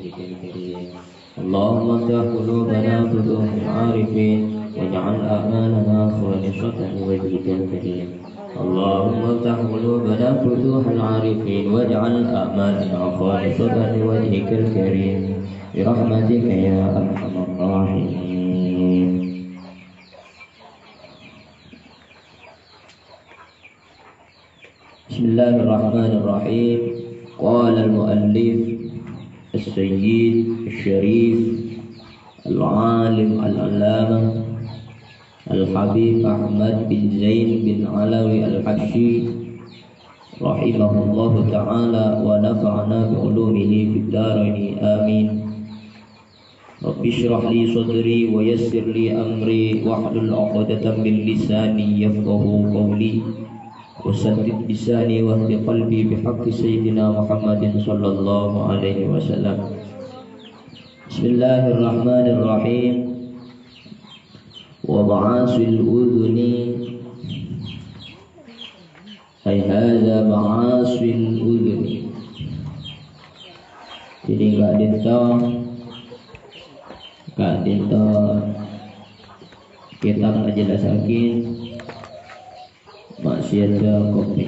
وجهك الكريم. اللهم افتح قلوبنا فتوح العارفين واجعل أعمالنا خالصة لوجهك الكريم. اللهم افتح قلوبنا فتوح العارفين واجعل أعمالنا خالصة لوجهك الكريم برحمتك يا أرحم الراحمين. بسم الله الرحمن الرحيم. قال المؤلف السيد الشريف العالم العلامة الحبيب أحمد بن زين بن علوي الحبشي رحمه الله تعالى ونفعنا بعلومه في الدارين آمين. رب اشرح لي صدري ويسر لي أمري واحلل عقدة من لساني يفقه قولي وسدد لساني واهد قلبي بحق سيدنا محمد صلى الله عليه وسلم. بسم الله الرحمن الرحيم. وبعاص الأذن أي هذا بعاص الأذن. Jadi gak dito kita ngejelasakin maksiat kopi.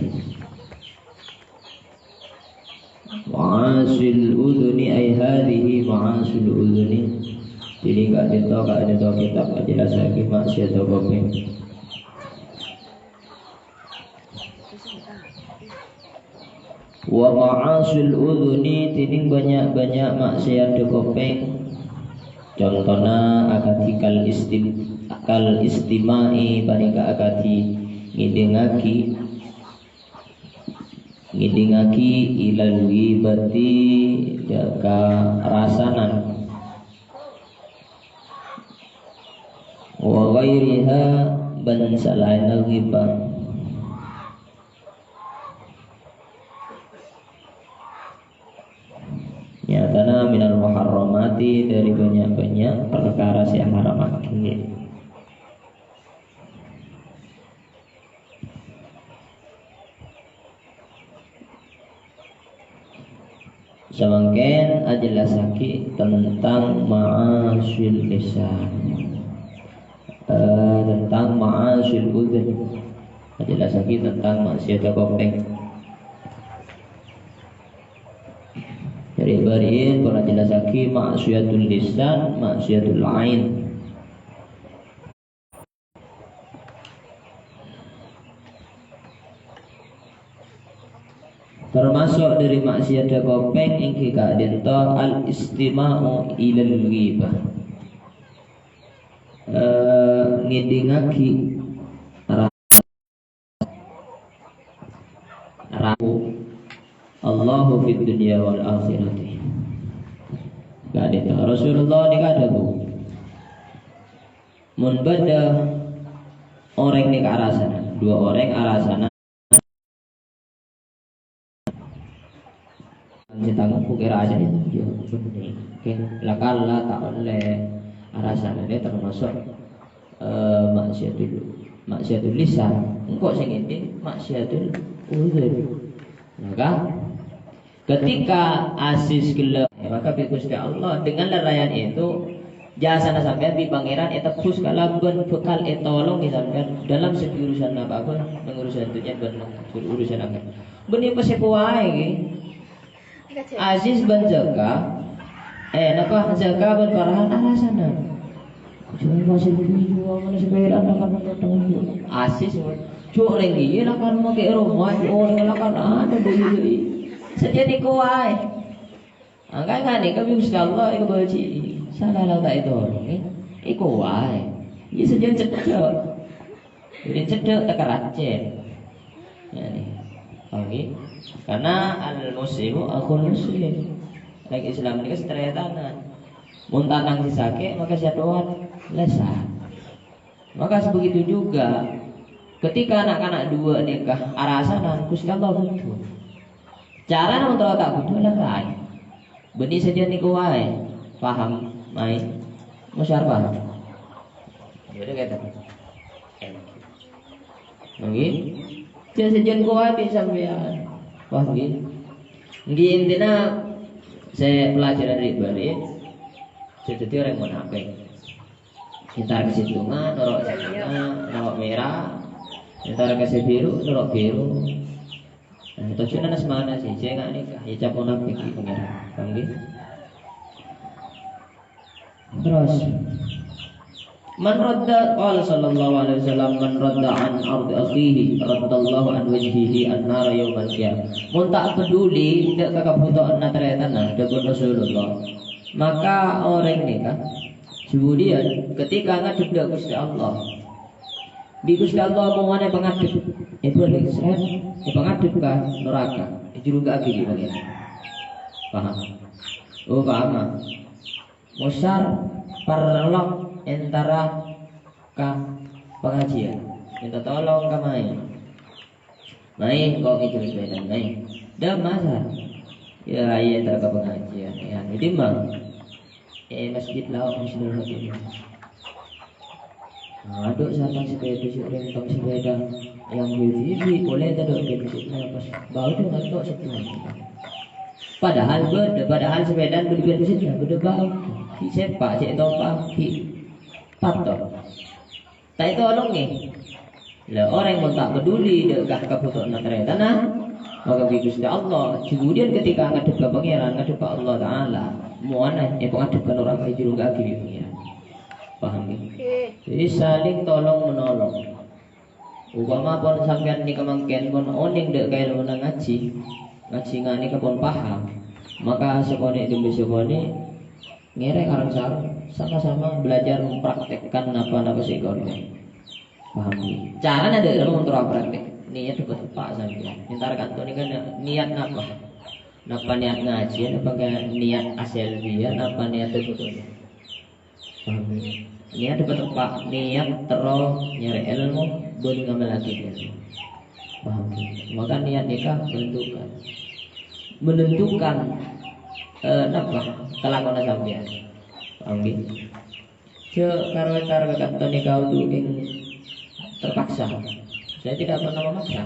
Ma'asil udhuni ay hadhihi ma'asil udhuni. Jadi gak ada kita ngejelasakin maksiat kopi. Wa ma'asil udhuni tining banyak-banyak maksiat kopeng. Contohnya akati kal istimai panika akati ngidengaki ilal ghibati ka rasanan wa ghairiha ban salaina ghibah. Nyatana minal muharramati dari banyak-banyak perkara yang haram. Samangken ajelasaki tentang ma'asyil lisan, tentang ma'asyil udhun, ajelasaki tentang maksiat kopeng. Dari bariin para jelasaki maksiatul lisan, maksiatul ain. Termasuk dari maksiat kopeng ingki kadento al istima'u ilal ghibah. Ngidingaki raku Allahu fid dunya wal akhirati. Kadento Rasulullah nikadaku mun bada orang nik arasana, dua orang arasana ditanggung kira aja itu lakalla tak oleh arasana ini termasuk maksiatul lisan. Engkau sing ini maksiatul uzur. Maka ketika asis gelap maka Gusti Allah dengan lerayan itu jasana sampean di pangeran eta khusus kalaban bekal etolong sampean dalam segi urusan apa mengurusan dunia dan urusan apa benih pesepuai iki Aziz ban zaka napa zaka ban parahan arasana jangan masih video mana sepeda akan datang Aziz cuk lagi ya akan mau ke rumah orang akan ada deui sejadi kuai angkai ngani ka Gusti Allah iku baci salah lah tak itu iku wae iki sejen cedek jadi cedek tak racen ya nih oke. Karena al-muslimu akhul muslim. Lagi Islam ini seteretanan. Mun tanang disake maka syahwat lesan. Maka sebegitu juga ketika anak-anak dua nikah arasanan Gusti Allah butuh. Cara nang tak butuh lah lain. Beni saja niku wae. Paham mai? Musyar paham. Ya udah kata. Nggih. Jadi sejen kuwi bisa sampean. Wah nggih. Nggih intina Saya pelajaran dari balik, saya jadi orang munafik. Entar ke situ norok norok merah, entar ke biru, norok biru. Nah, tujuan mana sih? Saya nggak nikah, ya cap munafik itu merah, panggil. Terus, man radda qala sallallahu alaihi wasallam man radda an ardi akhihi raddallahu an wajhihi an-nar yaumal qiyamah. Mun tak peduli dak kakabutuhan natrayatana dengan Rasulullah. Maka orang ini kan kemudian ketika ngadep dak Gusti Allah. Di Gusti Allah mau ana pengadep. Itu ada Israel, pengadep ka neraka. Juru gak gigi bagian. Paham? Oh, paham. Musar parlok antara ka pengajian. Minta tolong ka main kok itu beda main. Dah masa. Ya iya antara ka pengajian. Ya, jadi mah masjid lah muslim lagi. Aduk siapa sepeda syuting tong sepeda yang wifi boleh taduk ke masjidnya pas bau tu ngaduk sepeda. Padahal sepeda beli masjidnya beda bau. Ki sepak cek topa ki patut. Tak itu orang ni. Lah orang yang tak peduli dekat kebutuhan negara tanah maka Gusti Allah kemudian ketika ngadep ke pangeran ngadep ke Allah Taala muana pengadep ke orang kaya juru kaki pangeran. Paham ni? Jadi saling tolong menolong. Upama pun sampean ni kemangken pun oning dek kaya mana ngaji ngani kapon paham. Maka sekone demi sekone ngerek orang sama-sama belajar mempraktekkan apa sekolahnya. Paham ni? Cara ada dalam untuk praktek. Niat itu tepat saja. Ntar kantor ni kan niat apa? Napa niat ngaji? Napa niat asal dia? Napa niat itu? Paham ni? Niat itu tepat. Niat terus nyari ilmu boleh ngamal lagi dia. Paham ni? Maka niat nikah menentukan napa kelakuan sampean. Paham ni? Karena kantor nikah itu terpaksa. Saya tidak pernah memaksa.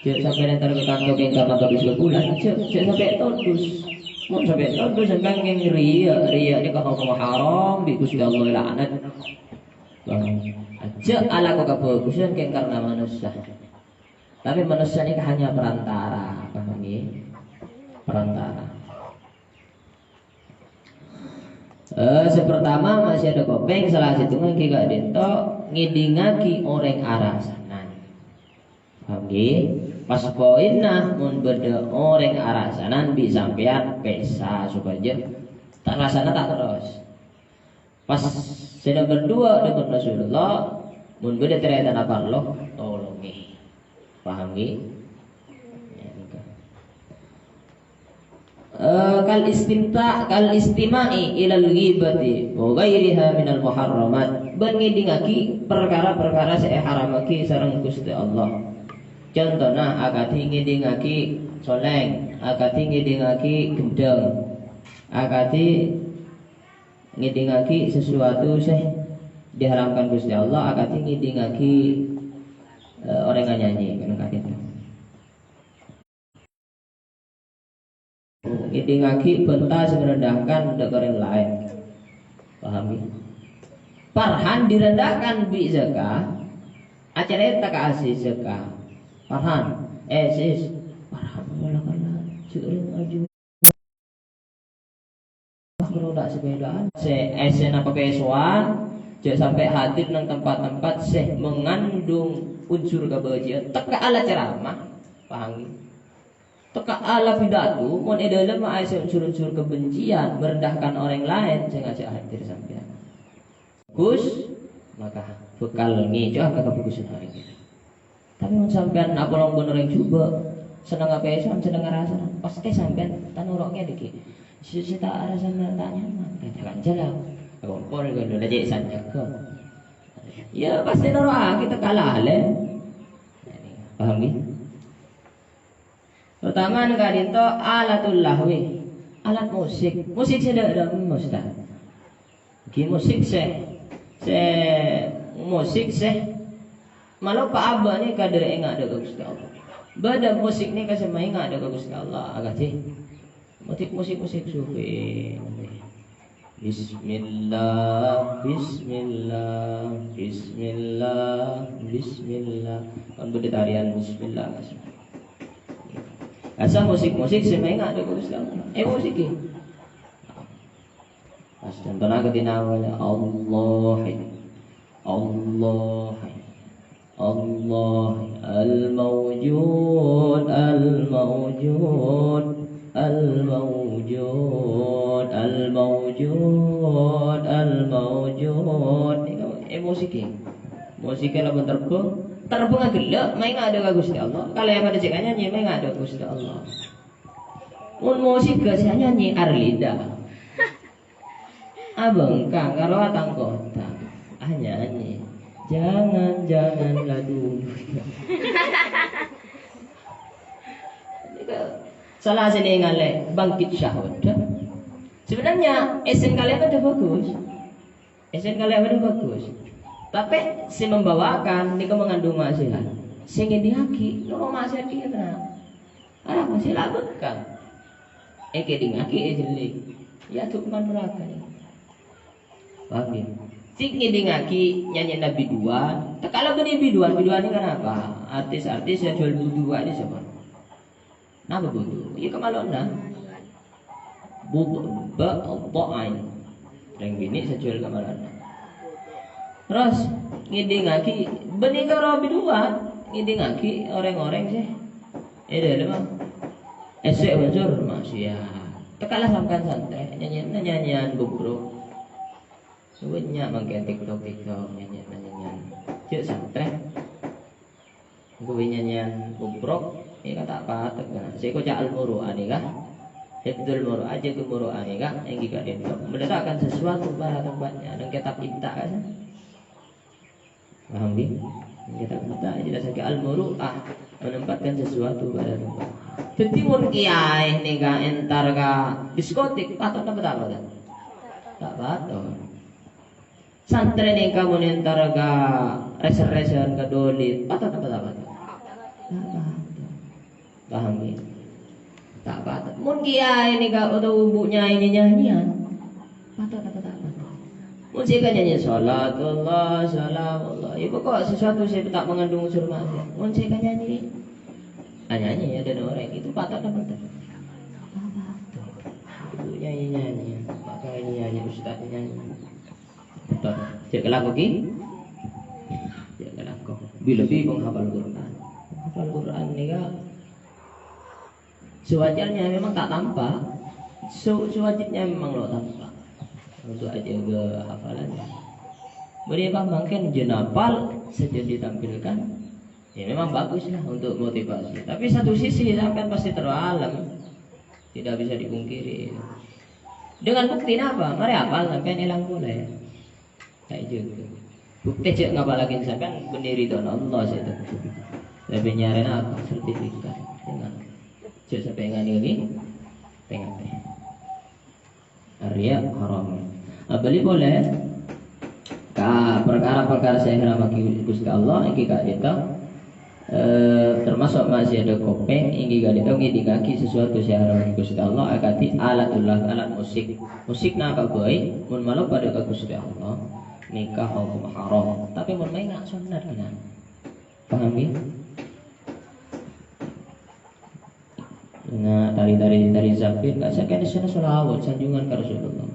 Cek sampai nanti ke kantor karena habis ke bulan. Cek sampai todus. Mau sampai todus sampai yang ria ni kalau kamu haram di Gusti Allah laknat. Cek ala kau kebagusan karena manusia. Tapi manusia ini hanya perantara, paham ni? Perantara. Sepertama masih ada kopeng salah satu ngaki gak dento ngidingaki orang arasanan. Oke, pas poinna mun beda orang arasanan bisa sampean pesa supaya tak rasana tak terus. Pas sedang berdua dengan Rasulullah mun beda ternyata apa Allah tolongi. Paham nggih? Kal istimai ilal ghibati wa ghairiha minal muharramat bengidingaki perkara-perkara saya haramaki sareng Gusti Allah. Contohnya akati ngidingaki soleng, akati ngidingaki gendeng, akati ngidingaki sesuatu sih diharamkan Gusti Allah, akati ngidingaki orang yang nyanyi kan itu. Ngidingaki pentas merendahkan orang lain. Paham ya? Farhan direndahkan bi zakah. Acara tak kasih zakah. Farhan, sis, Farhan malah seorang aju. Berodak sepedaan. Sen apa kesuan, jangan sampai hadir nang tempat-tempat seh mengandung unsur kebajikan. Teka ala ceramah, paham? Teka ala pidato, mon dalam ada unsur-unsur kebencian, merendahkan orang lain, saya ngajak hadir sampean. Gus, maka bekal ngejo kakak bagusan hari ini. Tapi mun sampean apolong bener yang coba seneng apa ya seneng ngerasa pasti sampean tanuroknya dikit. Si tak rasa tak nyaman, jangan jalan. Kompor kan udah jadi saja ke. Ya pasti norok kita kalah le. Paham ni? Pertama negara itu alatul lahwi, alat musik. Musik saya ada mustahil. Musik musik malah Pak Abah ni kader enggak ada ke Gusti Allah. Bada musik ni kasih main enggak ada ke Gusti Allah agak sih. musik sufi. Bismillah, Bismillah, Bismillah, Bismillah. Kan bude tarian Bismillah. Asal musik saya enggak ada Gusti Allah. Musik ini. Pas contohnya ketika awalnya Allah, Allah, Allah, Al-Mawjud, Al-Mawjud, Al-Mawjud, Al-Mawjud, Al-Mawjud. Musiknya lagu terbang gelap, main ada Gusti Allah. Kalau yang ada cek nyanyi, main ada Gusti Allah. Musik saya nyanyi Arlida. Abang kang karo atang kota. Nyanyi. Janganlah dulu. Salah sini ngale bangkit syahwat. Sebenarnya esen kalian ada bagus. Tapi si membawakan ini mengandung maksiat. Sing dihaki, no maksiat dia tenang. Arah masih labekkan. Dingaki jelek. Ya tuh kan neraka. Paham ya? Sing dingaki nyanyi Nabi dua. Kalau beri biduan ini kenapa? Artis-artis yang jual berdua ini siapa? Napa butuh? Ya kemaluan dah. Ba'ain. Yang bini saya jual kemaluan. Terus ngidingaki benih karo biduan, ngidingaki orang-orang sih. Lemah. Esek wajar maksiat. Tekalah samkan santai nyanyian bubruk. Sebenarnya mangke TikTok nyanyian. Cek santai. Gue nyanyian bubruk, ini kata apa? Saya kocak al-muru'an ini kah? Hibdul muru'an aja ke muru'an ini kah? Yang kita dengar meletakkan sesuatu pada tempatnya dan kitab kita kan? Paham ni? Kitab kita jelas lagi al-muru'ah menempatkan sesuatu pada tempat. Jadi mun kiai ni kah entar kah diskotik patut apa tak patut? Tak patut. Santri ni kamu entar kah reser-reser ke dolit patut apa tak patut? Paham ni? Tak patut. Mun kiai ni kah atau ibunya ini nyanyian patut apa tak patut? Mun saya nyanyi salatullah salamullah. Ibu kok sesuatu saya tak mengandung unsur maksiat. Mun saya nyanyi nyanyi ada orang itu patut apa patut? Ibu nyanyi maka ini nyanyi ustaz nyanyi. Betul. Cek lagu ki? Cek lagu. Bila menghafal Quran. Hafal Quran ni kah sewajarnya memang tak tampak. Sewajibnya memang lo tampak. Untuk aja ke hafalannya. Berapa mungkin jenapal sejak ditampilkan. Ya memang bagus lah untuk motivasi. Tapi satu sisi sampai pasti terlalu tidak bisa dipungkiri. Dengan bukti apa? Mari hafal sampai hilang pula ya. Kayak juga. Bukti cek ngapa lagi sampai berdiri dalam Allah saya tu. Tapi nyari apa sertifikat. Jangan. Cek sampai ini tengok. Arya haram. Beli boleh. Perkara-perkara saya kira bagi Gusti Allah iki gak itu termasuk masih ada kopeng ingin gak itu ngidingaki sesuatu saya bagi Gusti Allah akati alatullah alat musik napa baik mun malu pada Gusti Allah nikah hukum haram tapi mun main gak sunat kan paham ya? Nah tari zafir gak saya kena sana selawat sanjungan ke Rasulullah.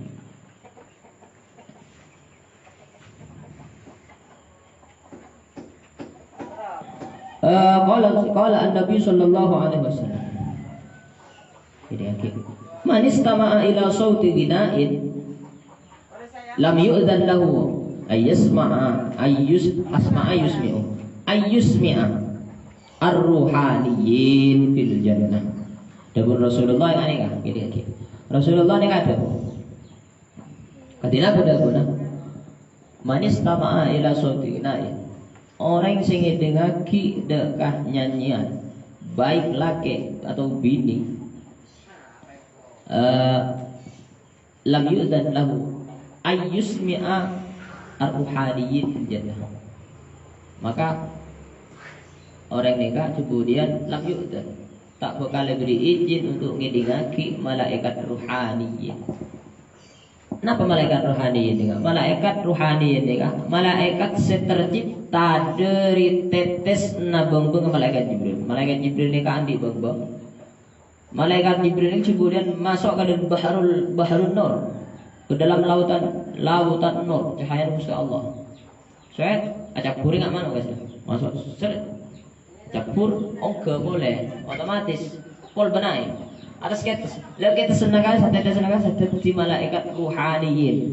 Qala an-nabi sallallahu alaihi wasallam. Ini akhir. Man istama'a ila sauti gina'in lam yu'dzan lahu ayyasma'a ayyusmi'a ar-ruhaniyin fil jannah. Dawuh Rasulullah ini kan gini akhir. Rasulullah ini kata kadina guna man istama'a ila sauti gina'in orang sing dengaki dekah nyanyian baik laki atau bini lam yu'dzan lahu ayyusmi'a ar-ruhaniyin jannah maka orang nikah kemudian lam yu'dzan tak bakal beri izin untuk ngidingaki malaikat ruhani. Napa malaikat ruhani ini? Malaikat ruhani ini malaikat setercipta dari tetes nabung-bung malaikat Jibril. Malaikat Jibril ini andi bang. Malaikat Jibril ini kemudian masuk ke dalam baharul nur, ke dalam lautan nur, cahaya Gusti Allah. Saya acak puri nggak mana guys? Masuk seret. Campur, oke boleh, otomatis, pol benai. Atas kita, lalu kita senangkan satu di malaikat ruhaniyin.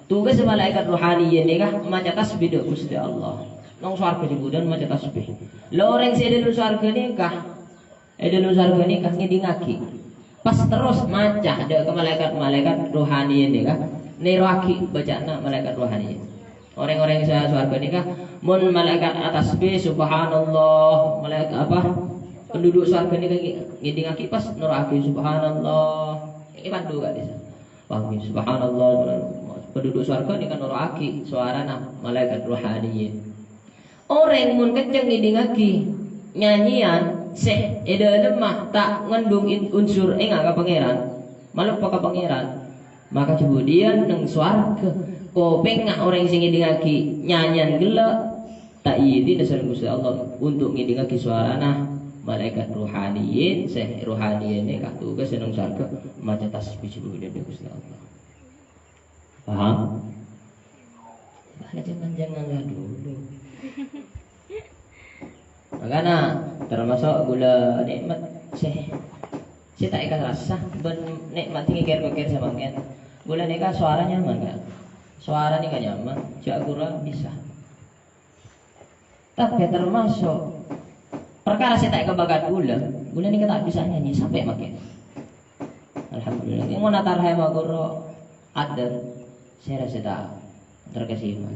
Tugas malaikat ruhaniyin ni kah macam tasbih dek Gusti Allah. Nong swarga dibudan macam tasbih. Loreng si dalam swarga ni kah, dalam swarga ni kah ngidingaki. Pas terus macah dek ke malaikat ruhaniyin ni kah, neraki bacaan malaikat ruhaniyin. Orang-orang yang swarga ni kah, mun malaikat atas tasbih subhanallah, malaikat apa? Penduduk surga ni ngidingaki pas nuraki subhanallah. Ini pandu gak desa. Panggil subhanallah. Penduduk surga ni kan nuraki suara malaikat ruhaniyin. Orang mun kenceng ngidingaki nyanyian seh eda lemah tak ngandung unsur enggak ka pangeran. Malu ka pangeran. Maka kemudian nang surga kopeng ngak orang sing ngidingaki nyanyian gelak tak izin dasar Gusti Allah untuk ngidingaki suarana malaikat ruhaniyin, seh ruhaniyin ni kah tugas senang sarga macam tasbih juga dari Gusti Allah. Paham? Jangan dulu. Makanya termasuk gula nikmat seh. Saya tak ikan rasa ben nikmat tinggi kir sama kan. Gula ni kan suara nyaman kan? Suara ni kan nyaman, cak kurang bisa. Tapi termasuk perkara saya tak kebakat gula ni kita tak bisa nyanyi sampai makin. Alhamdulillah. Yang mau natar hai magoro ada, saya rasa tak terkesima.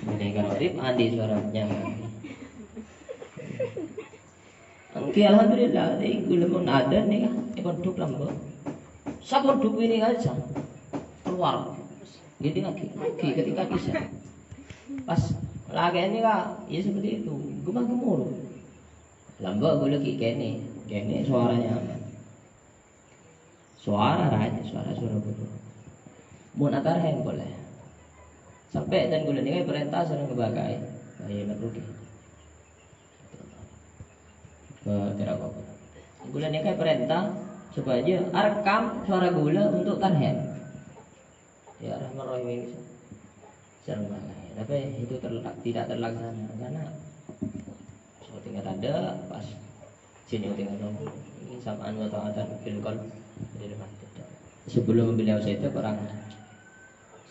Ini kan rib andi suaranya. Oke, alhamdulillah. Ini gula pun ada nih kan. Ikon duk lambo. Sabun duk ini aja keluar. Jadi lagi ketika bisa. Pas lagi ini kan, ya seperti itu. Gemar-gemur. Lambak gue lagi kene suaranya suara raja, suara bodoh. Mau natar hand boleh. Sampai dan gue ini perintah sering kebagai. Iya betul. Tidak apa. Gula ini perintah supaya rekam suara gula untuk tarhem. Ya rahman-rahim ini sering banget. Tapi itu tidak terlaksana karena tinggal ada pas sini tinggal nunggu ini samaan wa ta'atan fil qalb di depan tidak. Sebelum beliau itu orang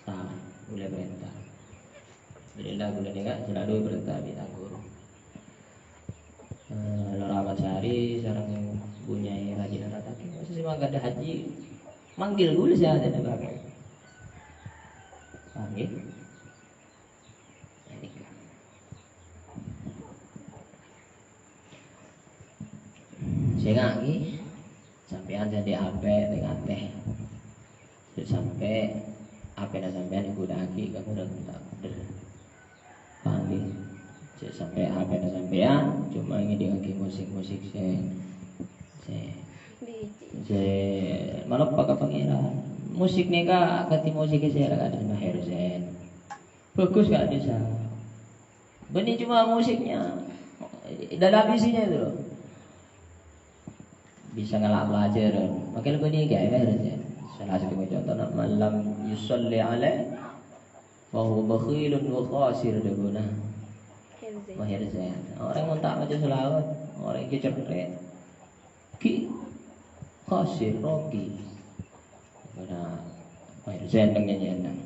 setahun mulai perintah. Alhamdulillah bulan ini selalu perintah bintang guru. Laramat sehari sekarang punya haji narataki. Masa sih ada haji manggil gula saya ada bagai. Panggil. Saya lagi sampean jadi apa dengan teh sampai apa yang sampean ibu lagi kamu udah tak bener panggil sampai apa yang sampean cuma ingin dengar musik saya malah pakai pangeran musik nih kak ganti musik saya ada Maher Zain bagus gak bisa benih cuma musiknya dalam isinya itu loh bisa ngelak pelajaran. Makanya begini kayak aja. Salah satu contoh nak malam yusalli alaih wa huwa bakhilun wa khasir daguna. Mahir saya. Orang yang tak baca selawat, orang yang cerdik. Ki khasir rogi. Mana mahir saya dengan nyanyian.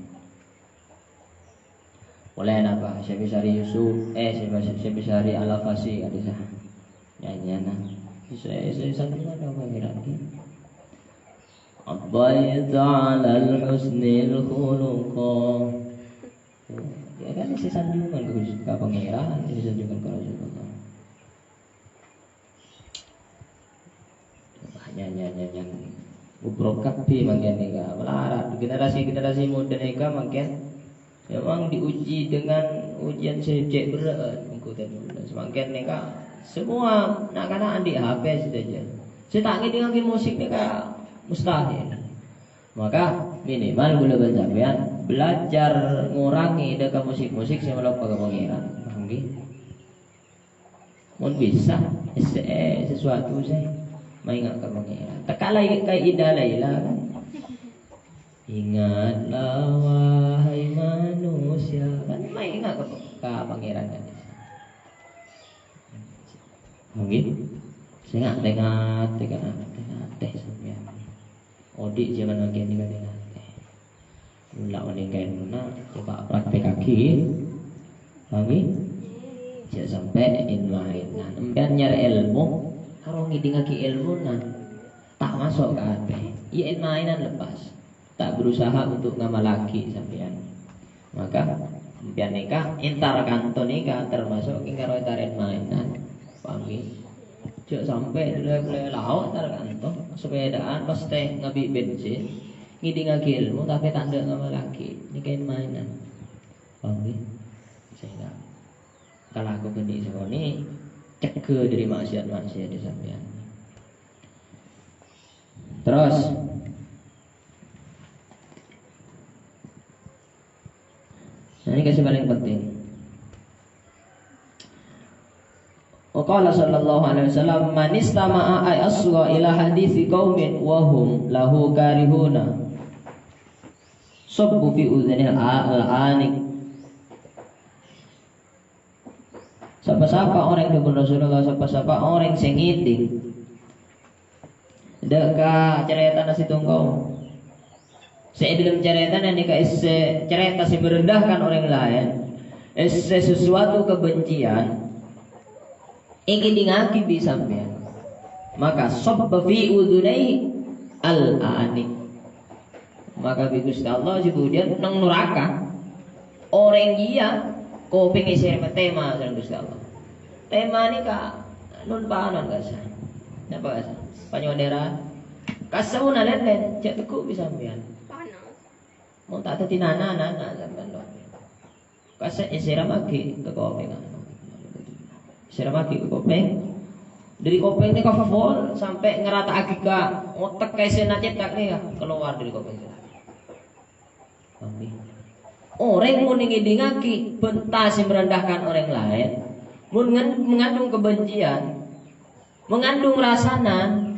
Oleh apa? Saya bisa Yusuf, saya bisa Al-Fasi ada sah. Nyanyian. Saya sangat ada pangeran ki. Abbaita 'alal husnil khuluqa. Ya kan isi sanjungan ke pangeran, isi sanjungan ke Rasulullah. Nyanyi ubrok kapi makin nika melarat generasi muda nika makin memang diuji dengan ujian sejak berat mengikuti semakin nika Semua nak-nak di HP saja. Saya tak ngerti musik ni kan mustahil. Maka minimal gula sampean belajar ngurangi dekat musik-musik saya lupa ke pangeran. Nggih. Mun bisa sesuatu saya maingat ke pangeran. Tekala kai ida laila kan. Ingatlah wahai manusia kan maingat ke pangeran kan. Mungkin saya nggak teh sampean. Odik zaman lagi ni kan teh. Mula meninggal mana coba praktek kaki. Mungkin saya sampai inmain. Nah, empian nyari ilmu, kalau ngiding lagi ilmu nah tak masuk ke hati. Iya mainan lepas. Tak berusaha untuk ngamal lagi sampean. Maka empian nikah, entar kantor nikah termasuk ingkar tarin mainan. Pagi, cek sampai mulai laut tar kantor sepedaan pas teh ngabi bensin, ngiding lagi ilmu tapi tak ada ngamal lagi. Ini kain mainan. Pagi, saya kalau aku geni sekali cek dari maksiat-maksiat di sampean. Terus ini kasih paling penting. Waqala sallallahu alaihi wasallam man istama'a ay asgha ila hadisi qaumin wa hum lahu karihuna sabbu fi udhunil al-anik. Siapa-siapa orang kebun Rasulullah, siapa-siapa orang sing ngiting deka cerita nasi tunggu. Saya dalam cerita ini isse cerita si merendahkan orang lain, isse sesuatu kebencian ingin dingaki di sampean. Maka sabba fi udhunai al-anik. Maka bi Gusti Allah kemudian nang neraka orang dia koping isi tema dengan Gusti Allah. Tema ni ka nun panon ka sa. Napa ka sa? Panyodera. Kasauna len cek ku bisa sampean. Mau tak teti nana sampean do. Kasa isira maki ke koping. Isira maki ke koping. Dari koping ni ka full sampai ngerata agika otak kaisa na cetak ni keluar dari koping. Amin. Orang mau ngidingaki pentas merendahkan orang lain, mengandung kebencian, mengandung rasanan,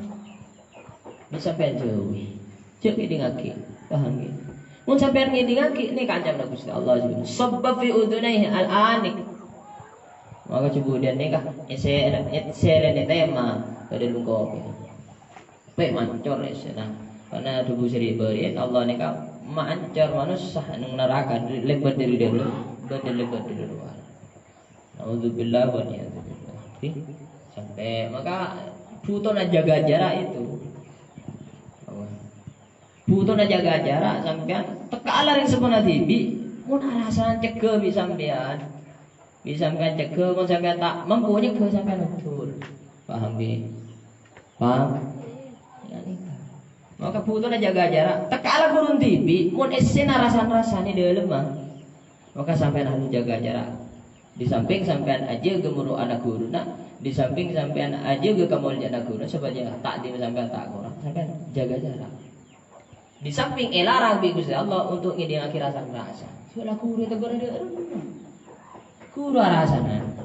bisa penjauhi. Cek ngidingaki, paham gitu. Mun sampean ngidingaki ni kancam Gusti Allah subhanahu. Sabab fi udunaihi al-anik. Maka kemudian nikah isere ni tema pada luko. Baik mancor esena. Karena tubuh seri beri Allah nikah mancar manusia nang neraka lebat dari dalam, lebat dari luar. Nauzubillah wa niyadzubillah. Sampai maka butuh jaga jarak itu. Butuh jaga jarak sampean tekalah ring sepana tibi mun arasan cegah bisa sampean. Bisa sampean cegah mun sampean tak mampu nyegah sampean betul. Paham bi? Paham? Maka butuh jaga jarak. Tekala gurun tibi, mun esena rasan-rasan di dalam mah. Maka sampean harus jaga jarak. Di samping sampean aja gemuruh anak guru nak, di samping sampean aja ge kamul anak guru sebabnya tak di sampean tak kurang. Sampean jaga jarak. Di samping elarang bi Gusti Allah untuk ngiding akhir rasan-rasan. Soal guru tegur dia. Guru rasanan.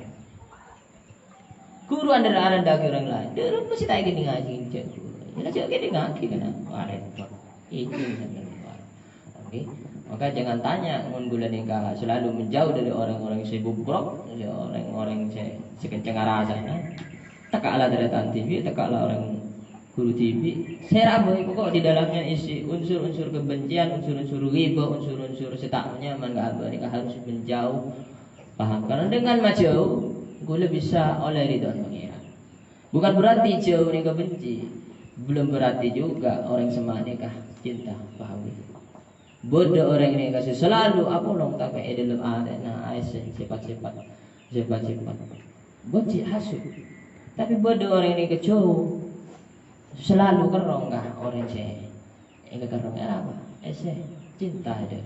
Guru anda orang lain. Dia mesti tak ingin ngaji cek. Jangan cakap dia ngaki kena repot. Itu sebenarnya. Oke. Maka jangan tanya mun gula nikah selalu menjauh dari orang-orang yang sibuk brok, dari orang-orang yang sekencang rasanya. Tekaklah dari TV, tekaklah orang guru TV. Saya rabu kok di dalamnya isi unsur-unsur kebencian, unsur-unsur riba, unsur-unsur setaknya enggak apa nikah harus menjauh. Paham? Karena dengan menjauh gula bisa oleh ridho pengiran. Bukan berarti jauh nikah benci. Belum berarti juga orang semaknya kah cinta, paham? Bodoh orang ini kasih selalu aku long tak kayak dalam ada nah aisyah cepat boci hasut. Tapi bodoh orang ini kecoh selalu kerong kah orang saya ini kerong apa? Aisyah cinta ada.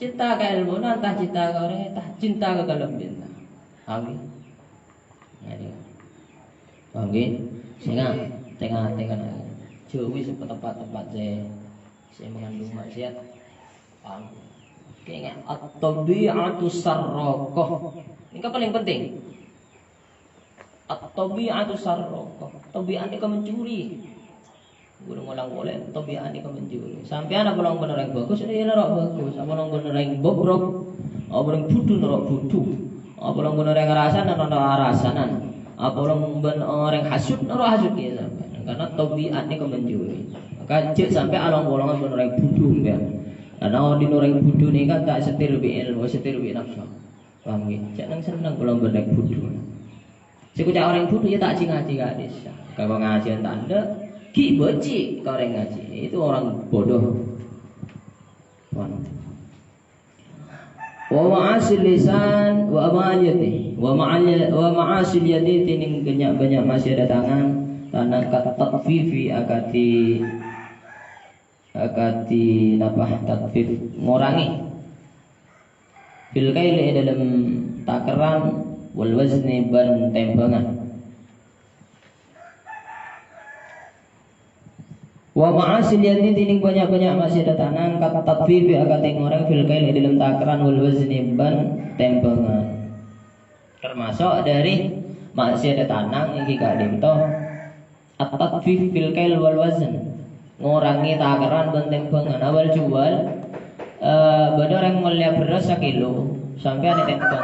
Cinta ke ilmu, entah cinta ke orang, entah cinta ke dalam cinta. Amin. Ngene. Paham nggih? Sehingga tengah-tengah jauhi tempat-tempat saya mengandung maksiat. Paham? Kayaknya at-tabi'atu sarraqah. Ini kan paling penting. At-tabi'atu sarraqah. Tabiat ini mencuri. Gurung ulang boleh, tabiat ini mencuri. Sampai anak pulang bener yang bagus, ini nerok bagus. Apa pulang bener yang bobrok, apa pulang budu nerok budu. Apa pulang bener yang rasanan nerok rasanan. Apa pulang bener yang hasud nerok hasud gitu. Karena tabiat ini mencuri. Maka cek sampai alang bolongan bener yang budu ya. Karena di orang budu ni kan tak setir bi ilmu, setir bi nafsu. Paham nggih? Jangan senang kalau bener budu. Sekucak orang budu ya tak ngaji gadis. Kalau ngajian tak ada, ki beci kau orang ngaji. Itu orang bodoh. Wa ma'asil lisan wa amaliyati wa ma'asil yadi tining banyak masih ada tangan tanah kata tatfifi akati napah tatfif ngurangi fil kaili dalam takaran wal wazni ban tembangan wa ma'asil yadi tining banyak masih ada tangan kata tatfif akati ngurang fil kaili dalam takaran wal wazni ban tembangan termasuk dari masih ada tanang iki gak dimto at-tatfif fil kail wal wazn ngurangi takaran dan tembangan awal jual beda orang mulia beras 1 kilo sampai ada tembang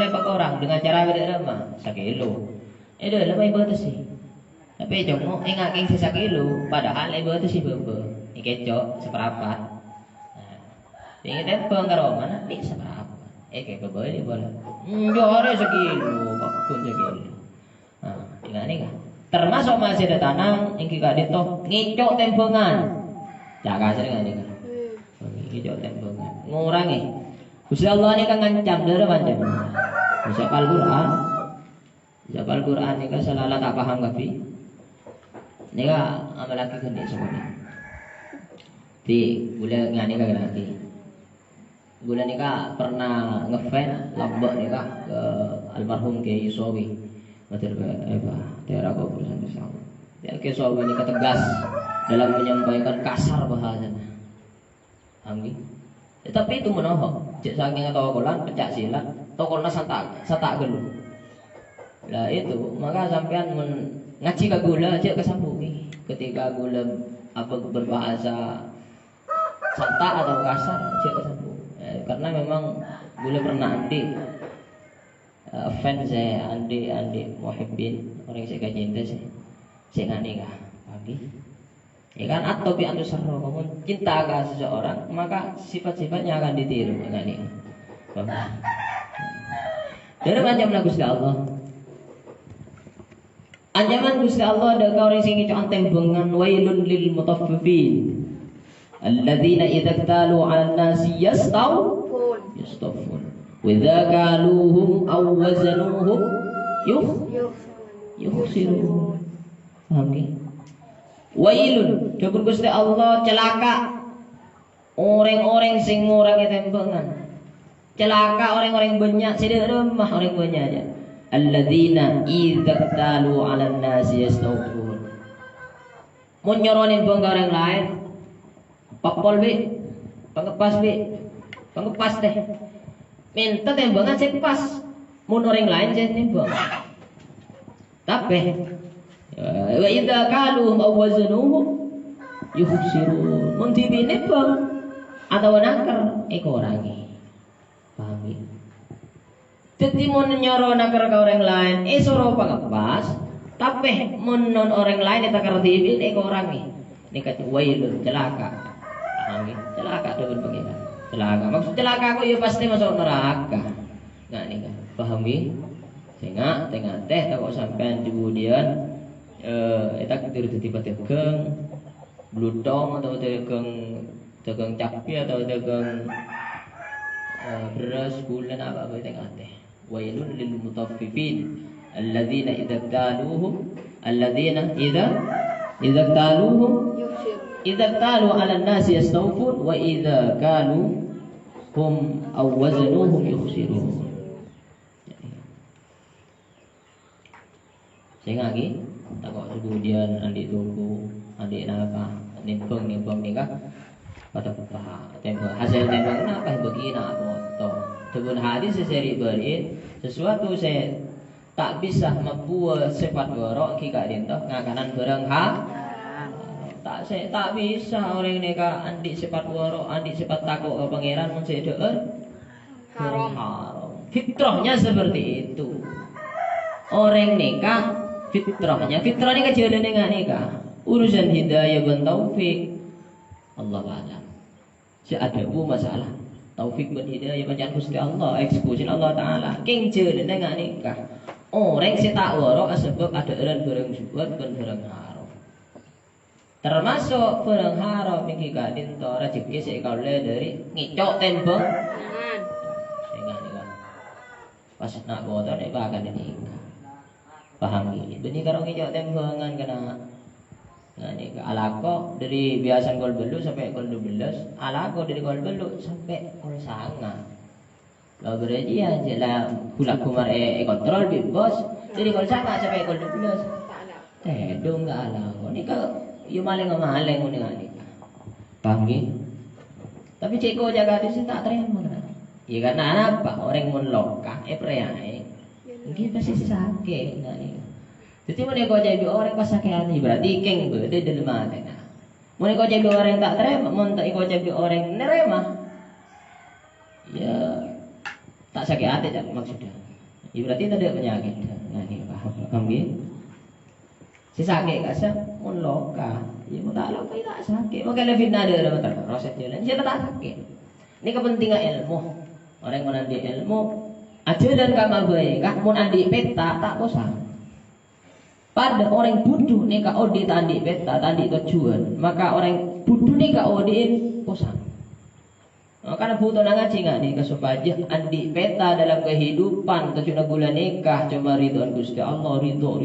dapat orang dengan cara beda lama 1 kilo itu lebih batas sih tapi jangan ingat yang 1 kilo padahal lebih batas sih bebe ini kecok seperempat ini tembang karo mana di seperempat kayak bebe ini boleh jore 1 kilo bakun 1 kilo ingat nih kan termasuk masih ada tanang yang kita dito ngicok tembangan jaga sering ini kan ngicok tembangan ngurangi Gusti Allah ini kan ngancam dari macam Al Quran ini kan selalu tak paham kapi ini kan amal lagi kan semuanya di bulan ngani kan nanti bulan ini kan pernah ngefan lambak ini kan ke almarhum Kiai Yusowi daerah Kabupaten Bersama. Ya, Kiai ini ketegas dalam menyampaikan kasar bahasanya. Amin. Tetapi itu menohok. Cek saking tokolan pecah silat, tokolna satak gelu. Lah itu, maka sampean ngaji ka gula cek kesambung. Ketika gula apa berbahasa satak atau kasar cek kesambung. Karena memang gula pernah fans saya Andi Muhibbin orang yang saya cinta saya nggak nikah pagi ya kan atau bi anu sarro kamu cinta ke seseorang maka sifat-sifatnya akan ditiru nggak nikah dari ancaman Gusti Allah ancaman Gusti Allah ada kau orang sing ngicok tembengan wailun lil mutaffifin alladzina idza talu 'alan nasi yastawfun وَإِذَا كَالُوهُمْ أَوْ وَزَنُوهُمْ يُخْسِرُونَ paham ke? Wailun cukup Gusti Allah celaka orang-orang sing ngurangi tembangan celaka orang-orang banyak sedek remah orang banyak aja alladzina idza talu 'alan nasi yastawfun mun nyoronin bangga orang lain pakpol be pengepas deh minta tembangan sing pas mun orang lain sing timbang tapi wa idza kaluhum aw wazanuhum yukhsirun mun dibinebang atau nakar kurangi paham ya dadi mun nyoro nakar ka orang lain soro pangepas tapi mun non orang lain takar dibin kurangi nikat wailun celaka paham ya celaka dewe pengiran celaka maksud celaka kok ya pasti masuk neraka nggak nih kan paham ya sehingga tengah teh tak kok sampean kemudian eta tiba-tiba tegang blutong atau tegang capi atau tegang beras bulan apa tengah teh wailun lil mutaffifin alladzina idza taluhum idza talu 'alan nasi yastawfun wa idza kanu hum aw wazanuhum yukhsirun Sing lagi takok kemudian andi tunggu, andi napa, nimbang nikah pada tembak hasil tembak kenapa begini foto. Sebelum hadis seseri berin sesuatu saya tak bisa membuat sifat borok kika dintoh ngakanan barang tak bisa orang neka andi sifat borok andi sifat takut ke pangeran mesti haram. Fitrahnya seperti itu. Orang nikah fitrahnya ini kejadian dengan nikah urusan hidayah dan taufik Allah alam. Seadabu masalah taufik dan hidayah pancen Gusti Allah eksekusi Allah taala king jeun dengan nikah. Orang si tak waro sebab ada barang syubhat dan barang haram. Termasuk barang haram iki kadin to rezeki sik kaule dari ngicok tembok. Pas nak boto nek bahkan nikah. Paham ini. Beni karo ngicok tembangan kena. Nah ini alako dari biasa gol belu sampai gol 12, alako dari gol belu sampai gol 9. Lah berarti ya jelas bulan kumar kontrol di bos dari gol 9 sampai gol 12. Dong enggak alako. Ini kalau yo maling-maling ngene ngene. Paham ini? Tapi ceko jaga di sini tak terima. Ya karena apa? Orang mun lokah preae. Iki pasti sakit ngene. Jadi mana kau jadi orang pas sakit hati berarti keng beda dalam hati. Mana kau jadi orang tak terima, mana kau jadi orang nerema, ya tak sakit hati tak maksudnya. Ya berarti tidak penyakit. Nah ini paham gitu. Si sakit kasar, mun loka, ya mun tak loka tak sakit. Maka lebih nada dalam terang roset jalan, siapa tak sakit. Ini kepentingan ilmu. Orang mun andi ilmu, aja dan kama baik. Mun andi peta tak bosan. Pada orang bodoh nika odi tandi peta tandi tujuan, maka orang bodoh nika odiin bosan. Karena butuh ngaji nggak nih supaya andi peta dalam kehidupan tujuan gula nikah cuma ridhoan Gusti Allah ridho.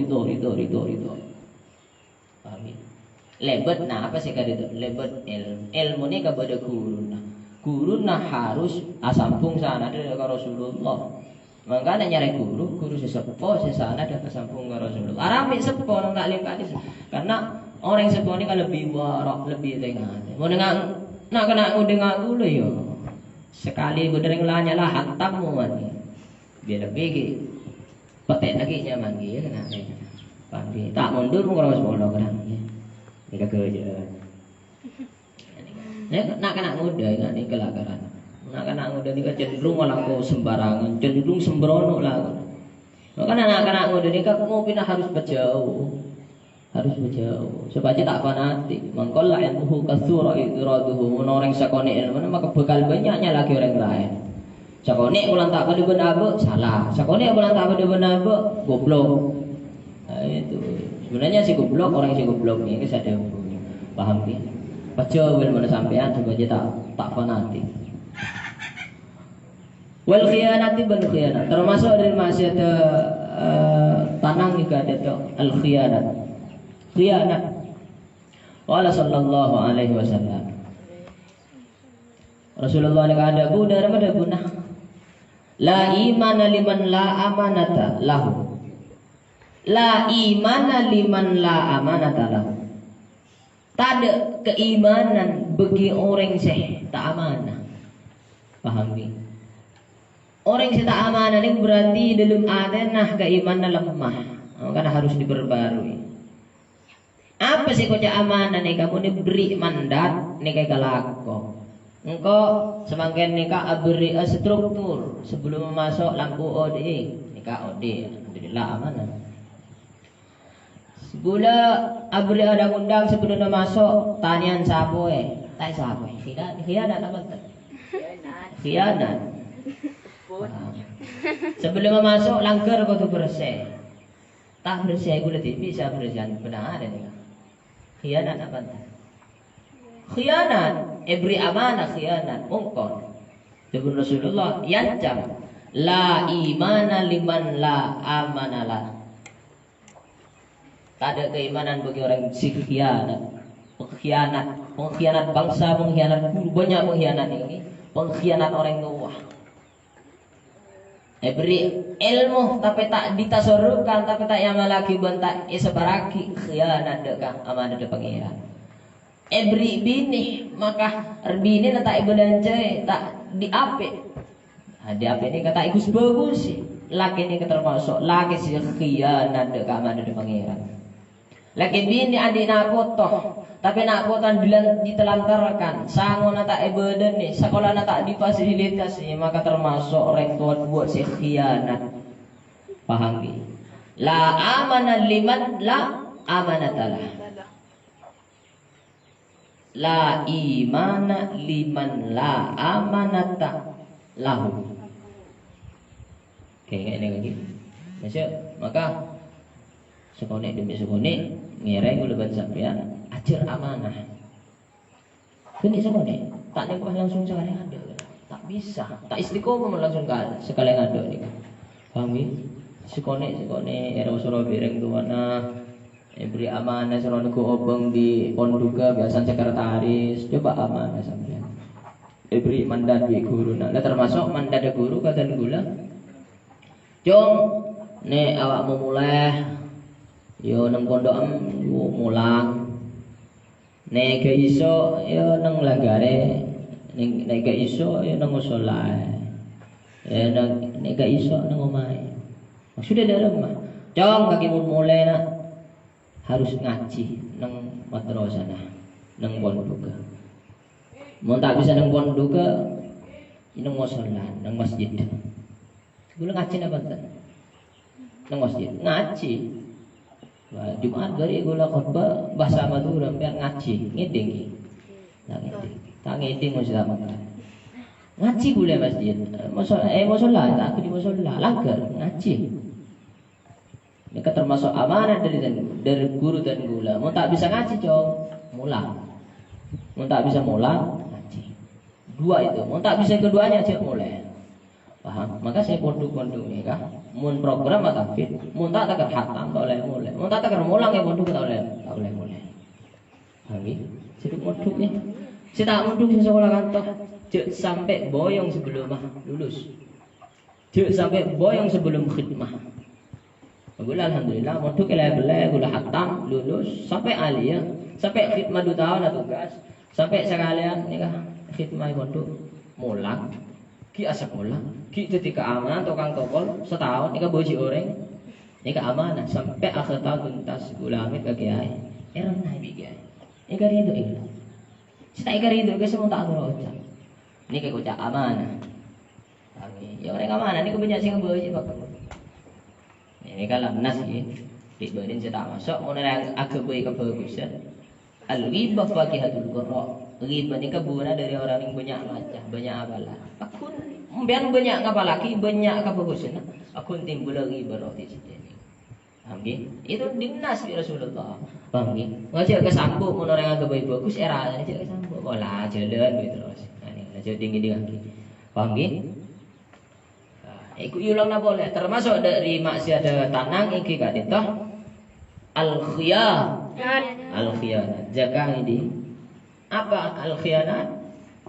Amin. Lebet nah apa sih kali itu? Lebet ilmu nih kepada guru harus asampung sana dari Rasulullah. Makanya nyari guru sesepuh sesana dan kesampung ke Rasulullah. Arami sepuh tak lihat karena orang sepuh ini kan lebih warok, lebih tengah. Mau dengar, nak kena aku dengar dulu yo. Sekali berdering lanya lah hantammu mani. Biar lebih petek lagi nyaman dia kena. Pagi tak mundur mau kerja sekolah kan. Kita kerja. Nak kena muda ini kelakaran. Anak-anak muda ni cenderung malah kau sembarangan, cenderung sembrono lah. Maka anak-anak muda ni mau pindah harus berjauh, supaya tak fanatik. Mangkal lah yang tuh kasur itu raduhu, orang sakone ilmu, maka bekal banyaknya lagi orang lain. Sakone ulang tak pada benabe salah, sakone ulang tak pada benabe goblok. Nah, itu sebenarnya si goblok orang si goblok ni kesadaran paham ni. Baca mana sampean supaya tak fanatik. Wal khiyanati bal khiyanat termasuk dari maksiat tanang juga ada al khiyanat wala sallallahu alaihi wasallam Rasulullah ni ada bu dari mana punah la imana liman la amanata lahu la imana liman la amanata lahu tak ada keimanan bagi orang yang tak amanah. Paham ni? Orang yang tak amanah ini berarti dalam adanah keimanan lemah. Karena harus diperbarui. Apa sih kau amanah nih? Kamu ni beri mandat nih kayak galako. Engkau semakin nikah beri struktur sebelum masuk lampu OD nikah OD. Alhamdulillah amanah. Sebulan abri ada undang sebelum masuk tanian sapo tak sapo khianat apa tu? Khianat. Sebelum masuk langgar kau tu bersih. Tak bersih gula bisa bersih benar ada ni. Khianat apa tu? Khianat, ibri amanah khianat mungkar. Sebelum Rasulullah yancam la imana liman la amanalah. Tak ada keimanan bagi orang pengkhianat bangsa, pengkhianat guru, banyak pengkhianat ini, pengkhianat orang tua. Beri ilmu tapi tak ditasorupkan, tapi tak yang lagi bentak sebaraki khianat dekat amanah de pangeran. Beri bini maka bini tak belanja tak diape. Diape ini kata ikus bagus sih. Laki ini termasuk laki si khianat dekat amanah de pangeran. Laki bini adik nak kotoh, tapi nak kotoh ditelantarkan. Sangon tak ibadah nih, sekolah tak difasilitasi, maka termasuk orang tua buat si khianat. Paham ni? La amanah liman la amanatalah. La imana liman la amanata lahu. Oke, ini lagi. Masuk, maka sekonek demi sekonek ngereng uleban sampean ajar amanah. Kini sekonek tak nikah langsung sekali ada. Tak bisa, tak istiqomah langsung sekali ada ni. Paham ni? Sekonek era suruh bereng tu mana beri amanah suruh nego obeng di ponduga biasa sekretaris. Coba amanah sampean. Beri mandat di guru. Nah, termasuk mandat guru kata gula. Jom ne awak mau mulai yo nang pondok yo mulang. Nek iso yo nang langgare, nek iso yo nang musala. Nek iso nang omahe. Maksudnya dalam mah. Jong kaki mulai nak harus ngaji nang madrasah nah, nang pondok. Mun tak bisa nang pondok nang musala, nang masjid. Gula ngaji apa tak? Nang masjid ngaji. Jumat dari gula khutbah bahasa Madura biar ngaji ngeding. Tak ngeding muslah makan. Ngaji gula masjid. Musola tak di musola langgar ngaji. Ini termasuk amanah dari guru dan gula. Mau tak bisa ngaji cong, mulang. Mau tak bisa mulang ngaji. Dua itu. Mau tak bisa keduanya cek mulai. Paham? Maka saya pondok-pondok ni kah? Mun program atau fit, mun tak takkan hatam tak boleh mulai. Mun tak takkan mulang ya pondok tak boleh mulai. Paham ni? Jadi pondok ni. Saya tak pondok di sekolah kantor. Cek sampai boyong sebelum lulus. Cek sampai boyong sebelum khidmah. Gula alhamdulillah pondok kelai gula hatam lulus sampai alia, sampai khidmah 2 tahun atau tugas. Sampai sekalian ni kah? Khidmah pondok mulang. Ki asap mulang. Ki ketika amanah tukang tokol setahun nika boji orang nika amanah sampai akhir tahun tuntas gulamit ke kiai erang naik kiai ika rido itu kita ika rido ke semua tak tahu ucap nika ucap amanah ya orang amanah nika banyak sih boji pak ini kalau nas ini dibanding saya tak masuk orang agak baik kebagusan al-ghibah faqihatul qurra ghibah nika buana dari orang yang banyak baca banyak apalah akun Biar banyak apa lagi, banyak apa bagusnya. Aku timbul lagi berarti sini. Paham itu dinas di Rasulullah. Paham ngajak ke sambu mun orang agak bagus era ngajak ke sambu. Bola jalan gitu terus. Nah ini ngajak tinggi lagi. Paham ikut ulang na boleh. Termasuk dari maksiat tanang iki gak ditah al-khiyanat. Jaga ini. Apa al-khiyanat?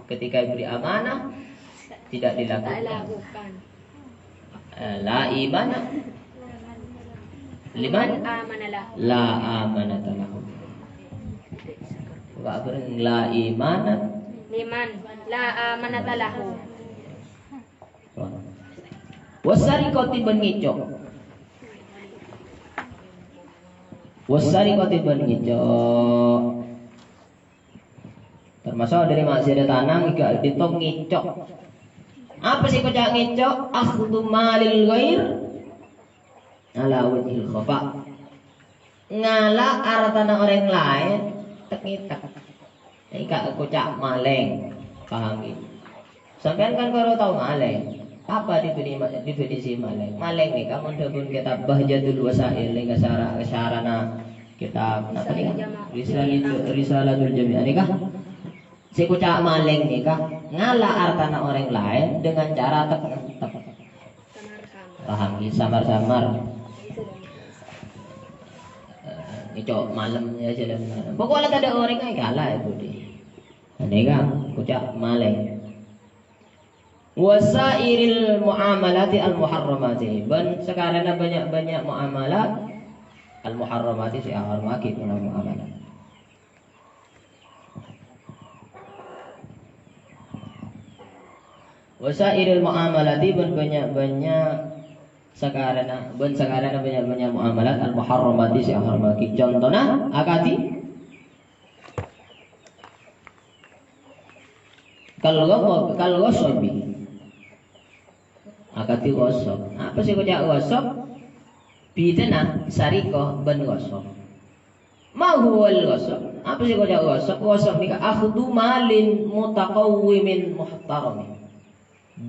Ketika beri amanah tidak dilakukan. La imana liman la amanata lahu. Wa bering la imana liman la amanata lahu. Wasariqati bengicok. Wasariqati bengicok. Termasuk dari maksiat tanang juga ditok ngicok. Apa sih kocak ngicok? Akhdhu malil ghair ala wajhil khafa. Ngala hartana orang lain tek ngitak. Iki kak kocak maleng. Paham iki? Sampean kan kalau tahu maleng. Apa definisi maleng? Maleng nih kamu pun kitab Bahjatul Wasail ning kasarana kitab apa nih? Risalatul Jami'. Nikah si kucak maleng nih kah ngala artana orang lain dengan cara tep. Paham samar-samar ngicok malam ya jalan. Pokoknya tak ada orang yang kalah itu deh. Ini kan kucak maleng. Wasairil muamalati al muharramati. Ben sekarang banyak-banyak muamalat al muharramati si haramaki pun muamalat. Wasairil muamalati ben banyak-banyak sekarang banyak-banyak muamalat al muharramati si haramaki. Contohnya akati kalau gosobi akati gosok. Apa sih kocak gosok? Bidana sariko ben gosok. Ma huwal gosok? Apa sih kocak gosok? Gosok nika akhdu malin mutaqawwimin muhtaramin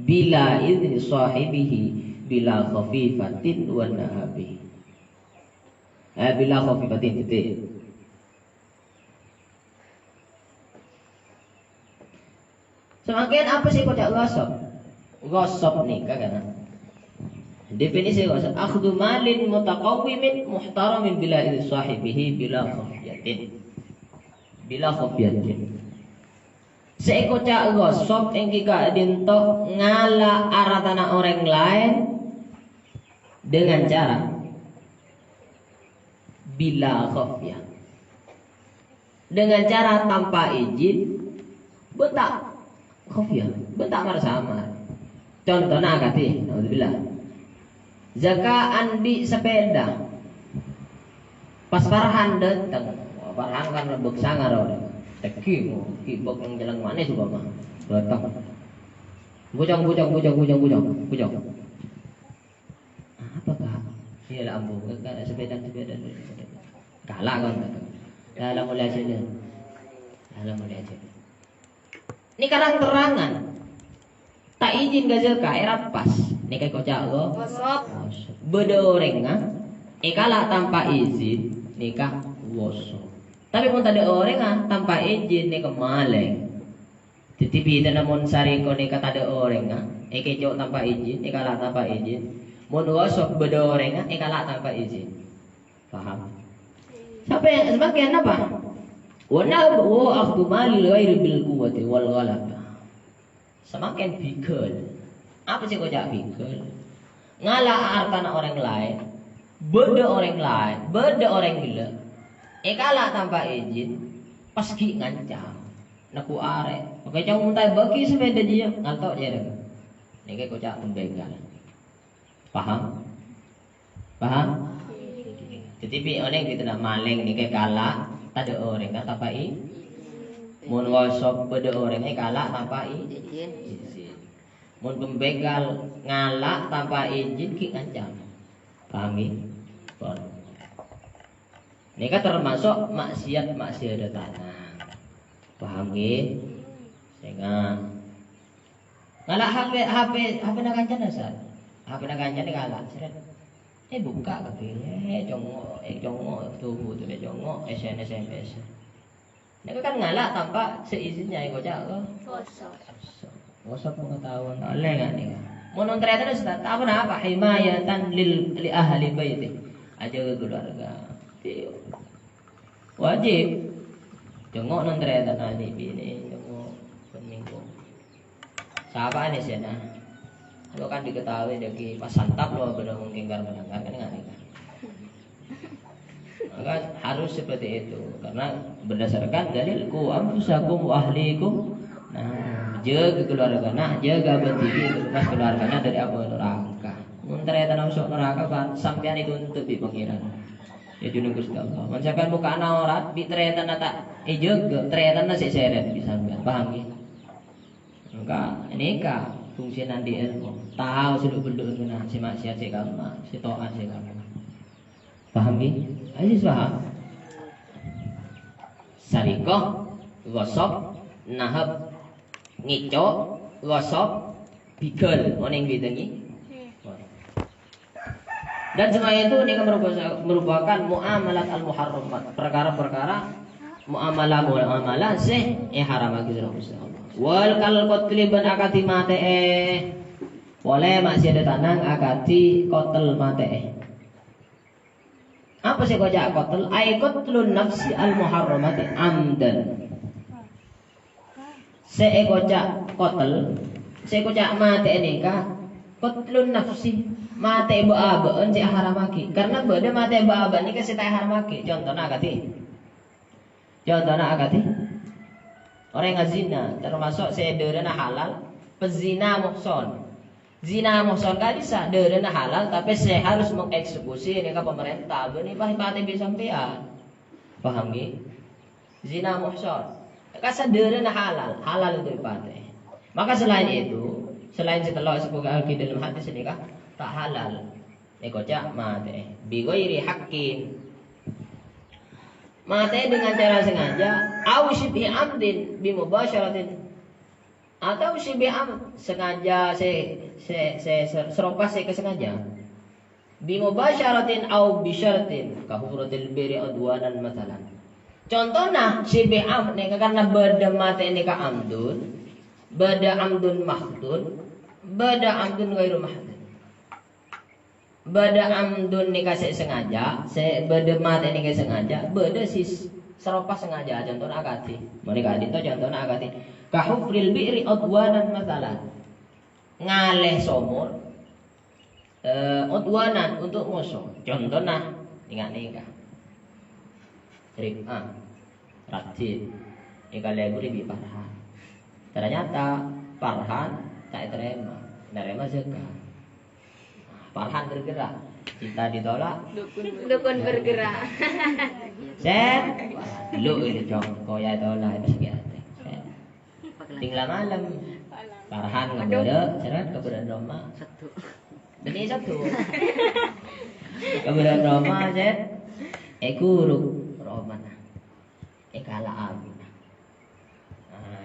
bila idzni sahibihi bila khafifatin wa nahabi. Bila khafifatin titik. Semakin apa sih kocak gosok? Gosok nih kan? Definisi gosok akhdu malin mutaqawwimin muhtaramin bila idzni sahibihi bila khafiyatin. Bila khafiyatin. Seiko cak gosok yang kika dinto ngala aratana orang lain dengan cara bila khafiyah. Dengan cara tanpa izin bentak khafiyah, bentak marsamar. Contohnya akati, alhamdulillah. Zakaan di sepeda. Pas Farhan datang, Farhan kan rebek sangar orang. Teki mo, kibok yang jalan mana juga mah. Datang. Bujang. Apakah? Iya lah ambu, kan sepeda. Kalah kan. Dalam mulai aja. Ini karang terangan. Tak izin gazal ka era pas. Ini kayak kocak lo. Bedorenga. Ekala tanpa izin nikah wosok. Tapi pun tak ada orang tanpa izin nikah maleng. Tetapi namun sari ko nikah tak ada orang ekejok tanpa izin, ekala tanpa izin. Mun wosok bedorenga ekala tanpa izin. Paham? Sampai semakin apa? Wana wa akhdhu mali ghairi bil quwwati wal ghalabah. Semakin pikir. Apa sih kocak pikir? Ngalah hartana orang lain, beda orang gila. Ekala tanpa izin, paski ngancam. Naku arek. Oke jauh muntai bagi sepeda dia ngantok je dah. Ni kocak pembegal. Paham? Tetapi orang kita nak maling ni kalah, tak ada orang kan tanpa izin. Mun gosok beda orang kalah tanpa izin. Mun pembegal ngalak tanpa izin ki ngancam. Paham ni? Ini kan termasuk maksiat tanah. Paham ni? Sehingga ngalak HP nak kancan asal. HP nak kancan ni ngalak. Buka ke jongok tubuh tu jongok SMS. Ini kan ngalak tanpa seizinnya kocak ke? Wasap pengetahuan oleh nggak nih? Mau ternyata Ustaz, apa himayatan li ahli baiti. Aja keluarga. Wajib. Jengok non ternyata nanti bini jengok seminggu. Siapa nih sih nah? Lo kan diketahui dari pas santap lo benar mungkin mendengar kan nggak nih? Maka harus seperti itu karena berdasarkan dalil ku anfusakum wa ahlikum. Nah, jaga keluarga, jaga berdiri lepas keluarganya dari api neraka. Ternyata masuk neraka kan sampean itu untuk di pengiran. Ya junung Gusti Allah. Mencapai muka anak orang, di ternyata nata, jaga ternyata nasi seret bisa sampean. Paham ya? Maka ini kah fungsi nanti ilmu. Tahu sudah berdua guna si maksiat si kamu, si to'an si kamu. Paham ya? Aziz paham? Sarikoh, gosok, nahab, ngicok, gosok, pikul, moning gitu ni. Dan semua itu ini merupakan muamalat al-muharramat, perkara-perkara muamalah sih haram bagi Rasulullah. Wal kal qatliban akati mate boleh masih ada tanang akati kotel mate. Apa sih kocak kotel? Ay qatlun nafsi al-muharramati amdan. Kocak kotel Saya kocak mate nikah kotlun nafsi mate ibu abaan si haramaki karena beda mate ibu abaan ini kasih tak haramaki contohnya agati orang yang zina termasuk saya derena halal pezina muhson zina muhson kan bisa derena halal tapi saya harus mengeksekusi ini ke pemerintah ini pahit bisa sampean paham gitu zina muhson kasih derena halal itu ipate maka selain itu selain setelah semoga alki dalam hadis ini kah tak halal kocak mate bigoiri hakin mate dengan cara sengaja au syibhi amdin bimubasyaratin atau syibhi sengaja serupa kesengaja bimubasyaratin au bisyaratin kahuratil biri udwanan matalan contohnya syibhi karena beda mate ini ka amdun bada amdun mahdun bada amdun ghairu mahdun bada amdun nikah sengaja bada mate nikah sengaja bada sis serupa sengaja contohnya agati mereka itu contohnya agati kahufril bi'ri udwanan masalah ngaleh somor udwanan untuk musuh contohnya nikah ribah rajin nikah lebih lebih parah ternyata Farhan tak terima zakat Farhan bergerak cinta ditolak dukun bergerak set lu ini jongko ya tolak itu sekian tinggal malam Farhan ngeberak seret keberadaan Roma benih satu keberadaan Roma set guru Roma kalah abu